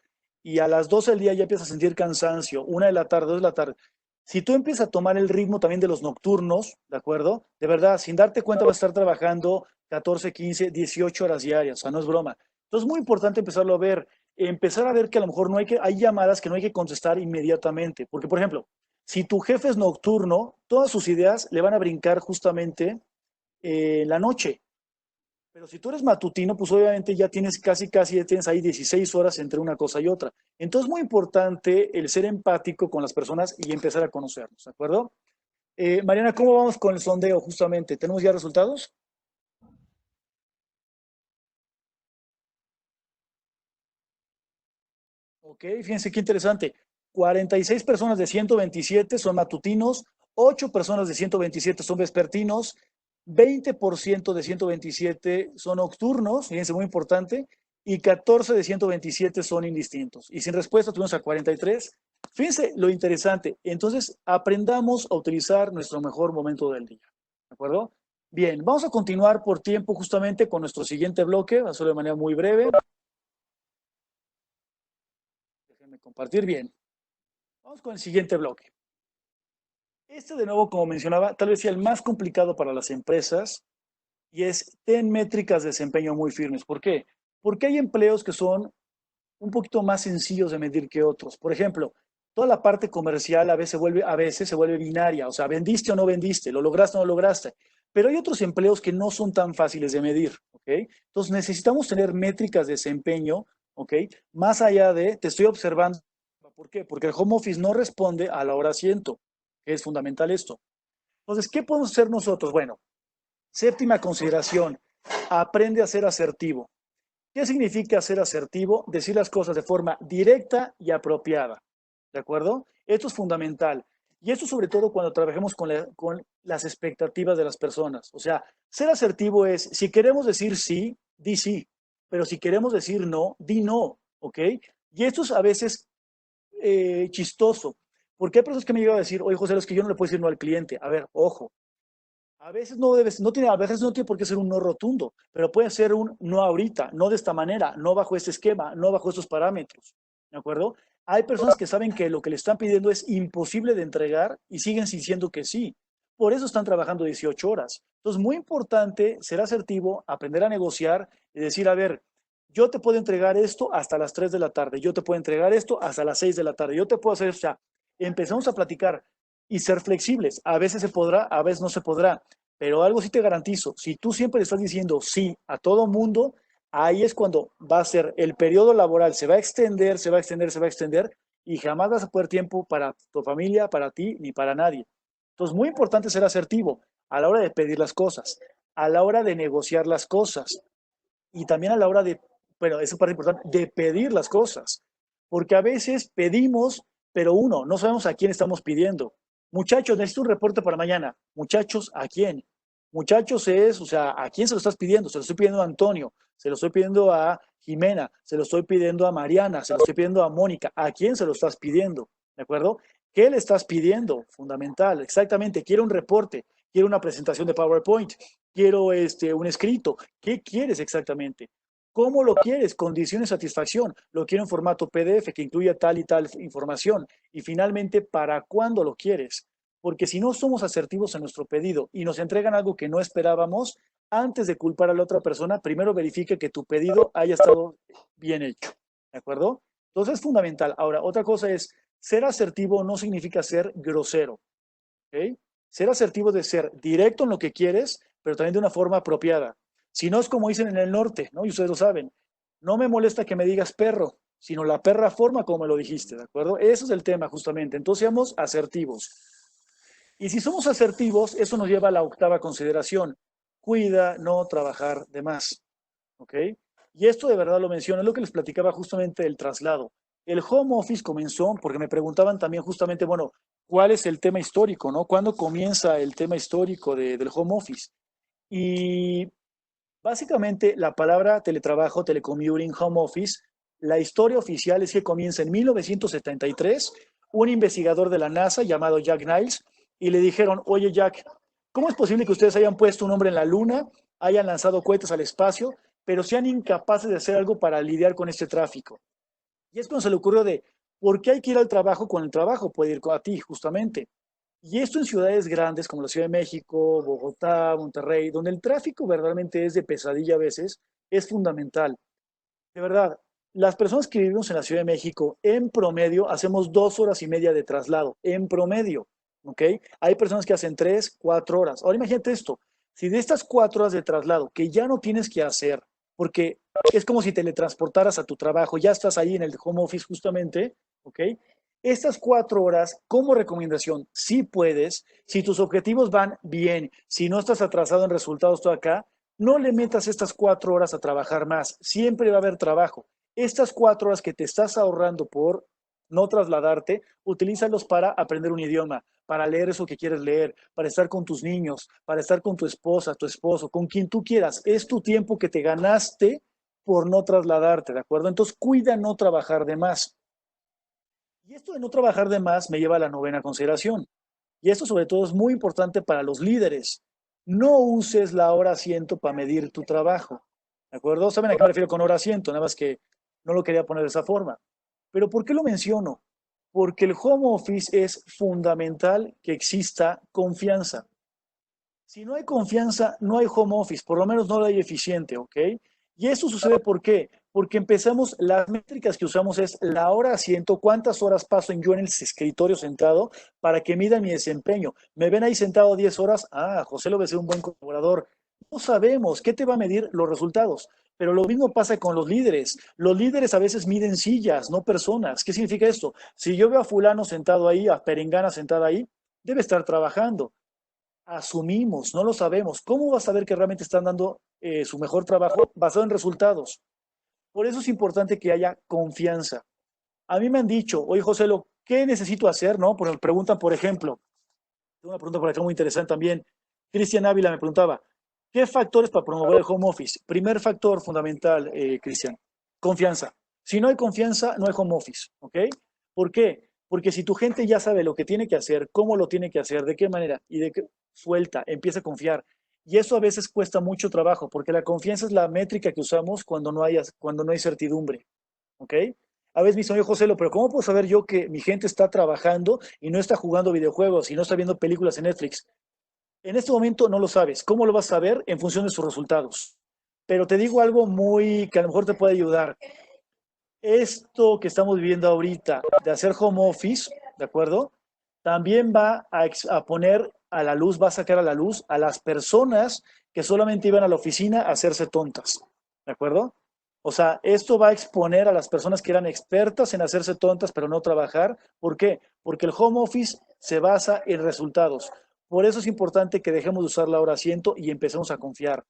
y a las 12 del día ya empiezas a sentir cansancio, 1 de la tarde, 2 de la tarde, si tú empiezas a tomar el ritmo también de los nocturnos, ¿de acuerdo? De verdad, sin darte cuenta vas a estar trabajando 14, 15, 18 horas diarias, o sea, no es broma. Entonces es muy importante empezarlo a ver, empezar a ver que a lo mejor hay llamadas que no hay que contestar inmediatamente, porque por ejemplo, si tu jefe es nocturno, todas sus ideas le van a brincar justamente en la noche. Pero si tú eres matutino, pues obviamente ya tienes ya tienes ahí 16 horas entre una cosa y otra. Entonces es muy importante el ser empático con las personas y empezar a conocerlos, ¿de acuerdo? Mariana, ¿cómo vamos con el sondeo justamente? ¿Tenemos ya resultados? Ok, fíjense qué interesante. 46 personas de 127 son matutinos, 8 personas de 127 son vespertinos, 20% de 127 son nocturnos, fíjense muy importante, y 14 de 127 son indistintos. Y sin respuesta tuvimos a 43. Fíjense lo interesante. Entonces, aprendamos a utilizar nuestro mejor momento del día. ¿De acuerdo? Bien, vamos a continuar por tiempo justamente con nuestro siguiente bloque, va a ser de manera muy breve. Déjenme compartir bien. Vamos con el siguiente bloque. Este de nuevo, como mencionaba, tal vez sea el más complicado para las empresas y es ten métricas de desempeño muy firmes. ¿Por qué? Porque hay empleos que son un poquito más sencillos de medir que otros. Por ejemplo, toda la parte comercial a veces se vuelve binaria, o sea, vendiste o no vendiste, lo lograste o no lograste. Pero hay otros empleos que no son tan fáciles de medir, ¿ok? Entonces necesitamos tener métricas de desempeño, ¿ok? Más allá de, te estoy observando. ¿Por qué? Porque el home office no responde a la hora ciento, que es fundamental esto. Entonces, ¿qué podemos hacer nosotros? Bueno, séptima consideración, aprende a ser asertivo. ¿Qué significa ser asertivo? Decir las cosas de forma directa y apropiada. ¿De acuerdo? Esto es fundamental. Y esto sobre todo cuando trabajemos con las expectativas de las personas. O sea, ser asertivo es, si queremos decir sí, di sí. Pero si queremos decir no, di no. ¿Ok? Y esto es a veces chistoso. Porque hay personas que me llegan a decir, oye, José, es que yo no le puedo decir no al cliente. A ver, ojo, a veces no tiene por qué ser un no rotundo, pero puede ser un no ahorita, no de esta manera, no bajo este esquema, no bajo estos parámetros. ¿De acuerdo? Hay personas que saben que lo que le están pidiendo es imposible de entregar y siguen diciendo que sí. Por eso están trabajando 18 horas. Entonces, muy importante ser asertivo, aprender a negociar y decir, a ver, yo te puedo entregar esto hasta las 3 de la tarde, yo te puedo entregar esto hasta las 6 de la tarde, yo te puedo hacer esto. O sea, empezamos a platicar y ser flexibles. A veces se podrá, a veces no se podrá. Pero algo sí te garantizo, si tú siempre le estás diciendo sí a todo mundo, ahí es cuando va a ser el periodo laboral, se va a extender, se va a extender, se va a extender y jamás vas a poder tiempo para tu familia, para ti, ni para nadie. Entonces, muy importante ser asertivo a la hora de pedir las cosas, a la hora de negociar las cosas y también a la hora de, bueno, eso es parte importante, de pedir las cosas. Porque a veces pedimos, pero uno, no sabemos a quién estamos pidiendo. Muchachos, necesito un reporte para mañana. Muchachos, ¿a quién? Muchachos es, o sea, ¿a quién se lo estás pidiendo? Se lo estoy pidiendo a Antonio, se lo estoy pidiendo a Jimena, se lo estoy pidiendo a Mariana, se lo estoy pidiendo a Mónica. ¿A quién se lo estás pidiendo? ¿De acuerdo? ¿Qué le estás pidiendo? Fundamental, exactamente. Quiero un reporte, quiero una presentación de PowerPoint, quiero un escrito. ¿Qué quieres exactamente? ¿Cómo lo quieres? Condición de satisfacción. Lo quiero en formato PDF que incluya tal y tal información. Y finalmente, ¿para cuándo lo quieres? porque si no somos asertivos en nuestro pedido y nos entregan algo que no esperábamos, antes de culpar a la otra persona, primero verifique que tu pedido haya estado bien hecho, ¿de acuerdo? Entonces es fundamental. Ahora, otra cosa es, ser asertivo no significa ser grosero, ¿ok? Ser asertivo es de ser directo en lo que quieres, pero también de una forma apropiada. Si no es como dicen en el norte, ¿no? Y ustedes lo saben, no me molesta que me digas perro, sino la perra forma como me lo dijiste, ¿de acuerdo? Eso es el tema justamente. Entonces seamos asertivos. Y si somos asertivos, eso nos lleva a la octava consideración. Cuida no trabajar de más, ¿ok? Y esto de verdad lo menciono, es lo que les platicaba justamente del traslado. El home office comenzó porque me preguntaban también justamente, bueno, ¿cuál es el tema histórico, no? ¿Cuándo comienza el tema histórico del home office? Y básicamente la palabra teletrabajo, telecommuting, home office, la historia oficial es que comienza en 1973, un investigador de la NASA llamado Jack Niles, y le dijeron, oye Jack, ¿cómo es posible que ustedes hayan puesto un hombre en la luna, hayan lanzado cohetes al espacio, pero sean incapaces de hacer algo para lidiar con este tráfico? Y es cuando se le ocurrió de, ¿por qué hay que ir al trabajo cuando el trabajo puede ir a ti, justamente? Y esto en ciudades grandes como la Ciudad de México, Bogotá, Monterrey, donde el tráfico verdaderamente es de pesadilla a veces, es fundamental. De verdad, las personas que vivimos en la Ciudad de México, en promedio, hacemos 2 horas y media de traslado, en promedio, ¿ok? Hay personas que hacen 3, 4 horas. Ahora imagínate esto, si de estas 4 horas de traslado que ya no tienes que hacer, porque es como si teletransportaras a tu trabajo, ya estás ahí en el home office justamente, ¿ok? Estas 4 horas, como recomendación, si puedes, si tus objetivos van bien, si no estás atrasado en resultados todo acá, no le metas estas 4 horas a trabajar más. Siempre va a haber trabajo. Estas 4 horas que te estás ahorrando por no trasladarte, utilízalos para aprender un idioma, para leer eso que quieres leer, para estar con tus niños, para estar con tu esposa, tu esposo, con quien tú quieras. Es tu tiempo que te ganaste por no trasladarte, ¿de acuerdo? Entonces cuida no trabajar de más. Y esto de no trabajar de más me lleva a la novena consideración. Y esto sobre todo es muy importante para los líderes. No uses la hora asiento para medir tu trabajo. ¿De acuerdo? ¿Saben a qué me refiero con hora asiento? Nada más que no lo quería poner de esa forma. Pero ¿por qué lo menciono? Porque el home office es fundamental que exista confianza. Si no hay confianza, no hay home office, por lo menos no lo hay eficiente, ¿ok? Y eso sucede ¿por qué? Porque empezamos, las métricas que usamos es la hora asiento, cuántas horas paso yo en el escritorio sentado para que midan mi desempeño. ¿Me ven ahí sentado 10 horas? Ah, José lo ve ser un buen colaborador. No sabemos, ¿qué te va a medir los resultados? Pero lo mismo pasa con los líderes. Los líderes a veces miden sillas, no personas. ¿Qué significa esto? Si yo veo a fulano sentado ahí, a Perengana sentada ahí, debe estar trabajando. Asumimos, no lo sabemos. ¿Cómo vas a saber que realmente están dando su mejor trabajo basado en resultados? Por eso es importante que haya confianza. A mí me han dicho, oye, José, ¿qué necesito hacer? ¿No? Me preguntan, por ejemplo, tengo una pregunta por acá muy interesante también. Cristian Ávila me preguntaba, ¿qué factores para promover el home office? Primer factor fundamental, Cristian, confianza. Si no hay confianza, no hay home office, ¿ok? ¿Por qué? Porque si tu gente ya sabe lo que tiene que hacer, cómo lo tiene que hacer, de qué manera y de qué suelta, empieza a confiar. Y eso a veces cuesta mucho trabajo, porque la confianza es la métrica que usamos cuando no hay certidumbre, ¿ok? A veces me dicen, oye, José, pero ¿cómo puedo saber yo que mi gente está trabajando y no está jugando videojuegos y no está viendo películas en Netflix? En este momento no lo sabes. ¿Cómo lo vas a saber? En función de sus resultados. Pero te digo algo muy que a lo mejor te puede ayudar. Esto que estamos viviendo ahorita de hacer home office, ¿de acuerdo? También va a poner a la luz, va a sacar a la luz a las personas que solamente iban a la oficina a hacerse tontas, ¿de acuerdo? O sea, esto va a exponer a las personas que eran expertas en hacerse tontas pero no trabajar. ¿Por qué? Porque el home office se basa en resultados. Por eso es importante que dejemos de usar la hora asiento y empecemos a confiar.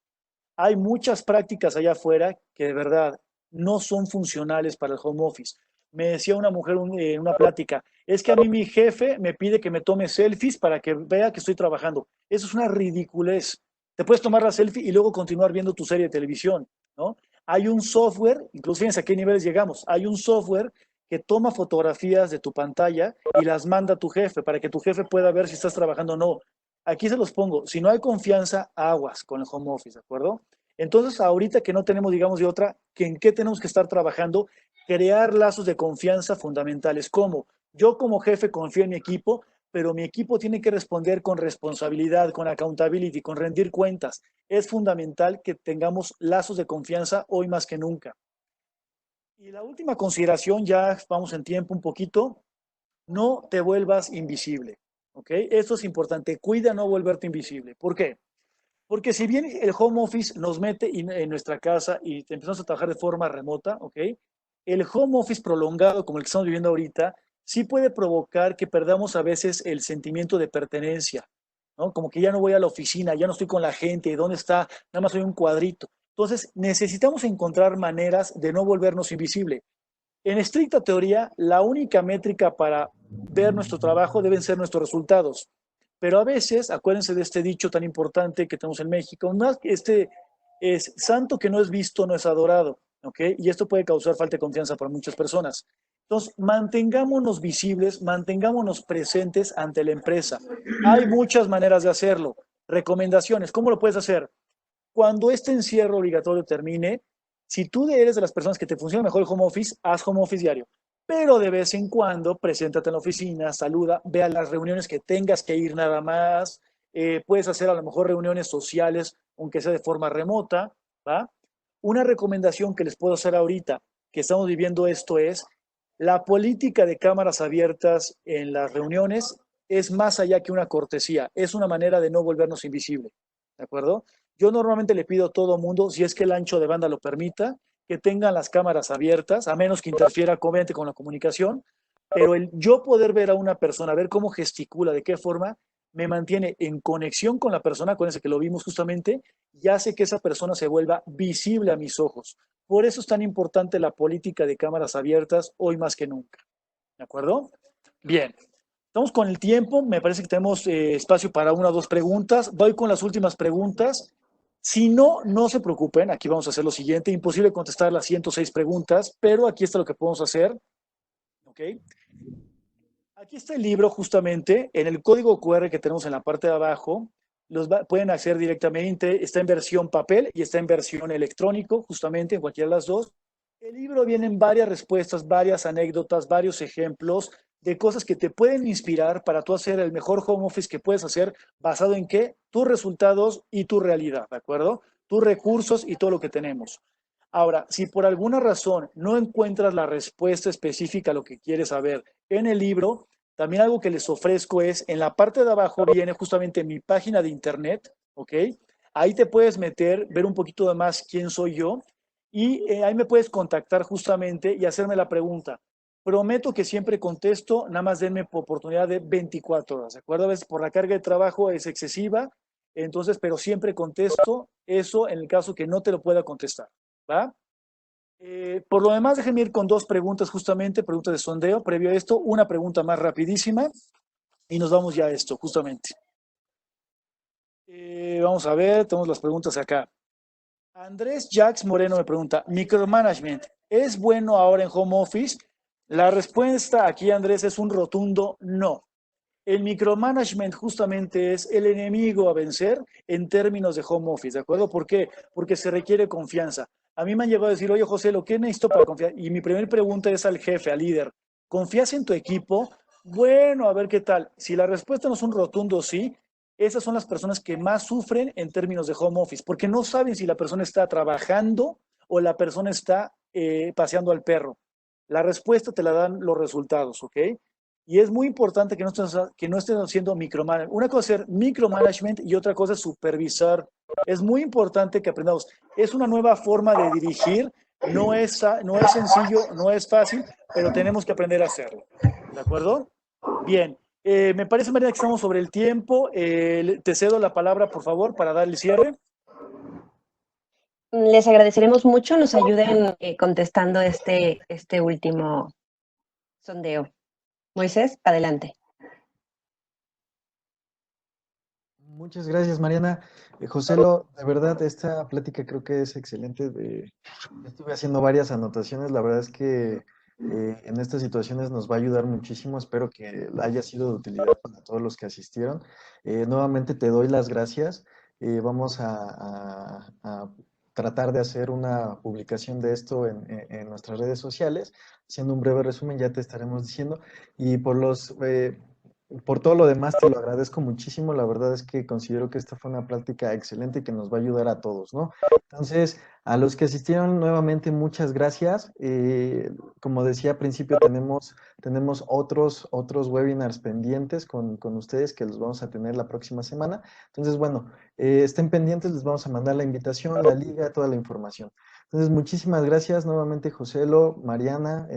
Hay muchas prácticas allá afuera que de verdad no son funcionales para el home office. Me decía una mujer en una plática, es que a mí mi jefe me pide que me tome selfies para que vea que estoy trabajando. Eso es una ridiculez. Te puedes tomar la selfie y luego continuar viendo tu serie de televisión, ¿no? Hay un software, incluso fíjense a qué niveles llegamos, hay un software que toma fotografías de tu pantalla y las manda a tu jefe para que tu jefe pueda ver si estás trabajando o no. Aquí se los pongo, si no hay confianza, aguas con el home office, ¿de acuerdo? Entonces, ahorita que no tenemos, digamos, de otra, que en qué tenemos que estar trabajando, crear lazos de confianza fundamentales. ¿Cómo? Yo como jefe confío en mi equipo pero mi equipo tiene que responder con responsabilidad, con accountability, con rendir cuentas. Es fundamental que tengamos lazos de confianza hoy más que nunca. Y la última consideración, ya vamos en tiempo un poquito, no te vuelvas invisible, ¿ok? Esto es importante, cuida no volverte invisible. ¿Por qué? Porque si bien el home office nos mete en nuestra casa y empezamos a trabajar de forma remota, ¿ok? El home office prolongado, como el que estamos viviendo ahorita, sí puede provocar que perdamos a veces el sentimiento de pertenencia, ¿no? Como que ya no voy a la oficina, ya no estoy con la gente, ¿dónde está? Nada más soy un cuadrito. Entonces, necesitamos encontrar maneras de no volvernos invisible. En estricta teoría, la única métrica para ver nuestro trabajo deben ser nuestros resultados. Pero a veces, acuérdense de este dicho tan importante que tenemos en México, no, este es santo que no es visto, no es adorado, ¿ok? Y esto puede causar falta de confianza para muchas personas. Entonces, mantengámonos visibles, mantengámonos presentes ante la empresa. Hay muchas maneras de hacerlo. Recomendaciones, ¿cómo lo puedes hacer? Cuando este encierro obligatorio termine, si tú eres de las personas que te funciona mejor el home office, haz home office diario. Pero de vez en cuando, preséntate en la oficina, saluda, ve a las reuniones que tengas que ir nada más. Puedes hacer a lo mejor reuniones sociales, aunque sea de forma remota, ¿va? Una recomendación que les puedo hacer ahorita, que estamos viviendo esto, es la política de cámaras abiertas en las reuniones es más allá que una cortesía, es una manera de no volvernos invisible, ¿de acuerdo? Yo normalmente le pido a todo mundo, si es que el ancho de banda lo permita, que tengan las cámaras abiertas, a menos que interfiera obviamente con la comunicación, pero el yo poder ver a una persona, ver cómo gesticula, de qué forma, me mantiene en conexión con la persona, con ese que lo vimos justamente, y hace que esa persona se vuelva visible a mis ojos. Por eso es tan importante la política de cámaras abiertas hoy más que nunca. ¿De acuerdo? Bien. Estamos con el tiempo, me parece que tenemos espacio para una o dos preguntas. Voy con las últimas preguntas. Si no, no se preocupen, aquí vamos a hacer lo siguiente. Imposible contestar las 106 preguntas, pero aquí está lo que podemos hacer. ¿Ok? Aquí está el libro justamente, en el código QR que tenemos en la parte de abajo, pueden acceder directamente, está en versión papel y está en versión electrónico, justamente en cualquiera de las dos. El libro viene en varias respuestas, varias anécdotas, varios ejemplos de cosas que te pueden inspirar para tú hacer el mejor home office que puedes hacer, basado en qué? Tus resultados y tu realidad, ¿de acuerdo? Tus recursos y todo lo que tenemos. Ahora, si por alguna razón no encuentras la respuesta específica a lo que quieres saber en el libro, también algo que les ofrezco es, en la parte de abajo viene justamente mi página de internet, ¿ok? Ahí te puedes meter, ver un poquito de más quién soy yo y ahí me puedes contactar justamente y hacerme la pregunta. Prometo que siempre contesto, nada más denme oportunidad de 24 horas, ¿de acuerdo? A veces por la carga de trabajo es excesiva, entonces, pero siempre contesto eso en el caso que no te lo pueda contestar, ¿va? Por lo demás, déjenme ir con dos preguntas justamente, preguntas de sondeo. Previo a esto, una pregunta más rapidísima y nos vamos ya a esto, justamente. Vamos a ver, tenemos las preguntas acá. Andrés Jax Moreno me pregunta, micromanagement, ¿es bueno ahora en home office? La respuesta aquí, Andrés, es un rotundo no. El micromanagement justamente es el enemigo a vencer en términos de home office, ¿de acuerdo? ¿Por qué? Porque se requiere confianza. A mí me han llegado a decir, oye, José, ¿lo que necesito para confiar? Y mi primera pregunta es al jefe, al líder. ¿Confías en tu equipo? Bueno, a ver qué tal. Si la respuesta no es un rotundo sí, esas son las personas que más sufren en términos de home office, porque no saben si la persona está trabajando o la persona está paseando al perro. La respuesta te la dan los resultados, ¿ok? Y es muy importante que no estén haciendo micromanagement. Una cosa es hacer micromanagement y otra cosa es supervisar. Es muy importante que aprendamos. Es una nueva forma de dirigir. No es sencillo, no es fácil, pero tenemos que aprender a hacerlo. ¿De acuerdo? Bien. Me parece, María, que estamos sobre el tiempo. Te cedo la palabra, por favor, para dar el cierre. Les agradeceremos mucho, nos ayuden contestando este último sondeo. Moisés, adelante. Muchas gracias, Mariana. Joselo, de verdad, esta plática creo que es excelente. Estuve haciendo varias anotaciones. La verdad es que en estas situaciones nos va a ayudar muchísimo. Espero que haya sido de utilidad para todos los que asistieron. Nuevamente te doy las gracias. Vamos a tratar de hacer una publicación de esto en nuestras redes sociales. Haciendo un breve resumen, ya te estaremos diciendo. Y por los Por todo lo demás, te lo agradezco muchísimo. La verdad es que considero que esta fue una plática excelente y que nos va a ayudar a todos, ¿no? Entonces, a los que asistieron nuevamente, muchas gracias. Como decía al principio, tenemos otros webinars pendientes con ustedes que los vamos a tener la próxima semana. Entonces, bueno, estén pendientes, les vamos a mandar la invitación, la liga, toda la información. Entonces, muchísimas gracias nuevamente, Joselo, Mariana,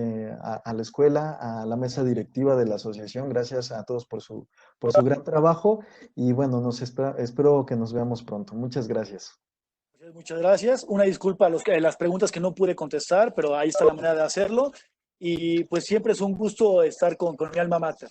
a la escuela, a la mesa directiva de la asociación. Gracias a todos por su gran trabajo y bueno, espero que nos veamos pronto. Muchas gracias. Muchas gracias. Una disculpa a las preguntas que no pude contestar, pero ahí está la manera de hacerlo. Y pues siempre es un gusto estar con mi alma mater.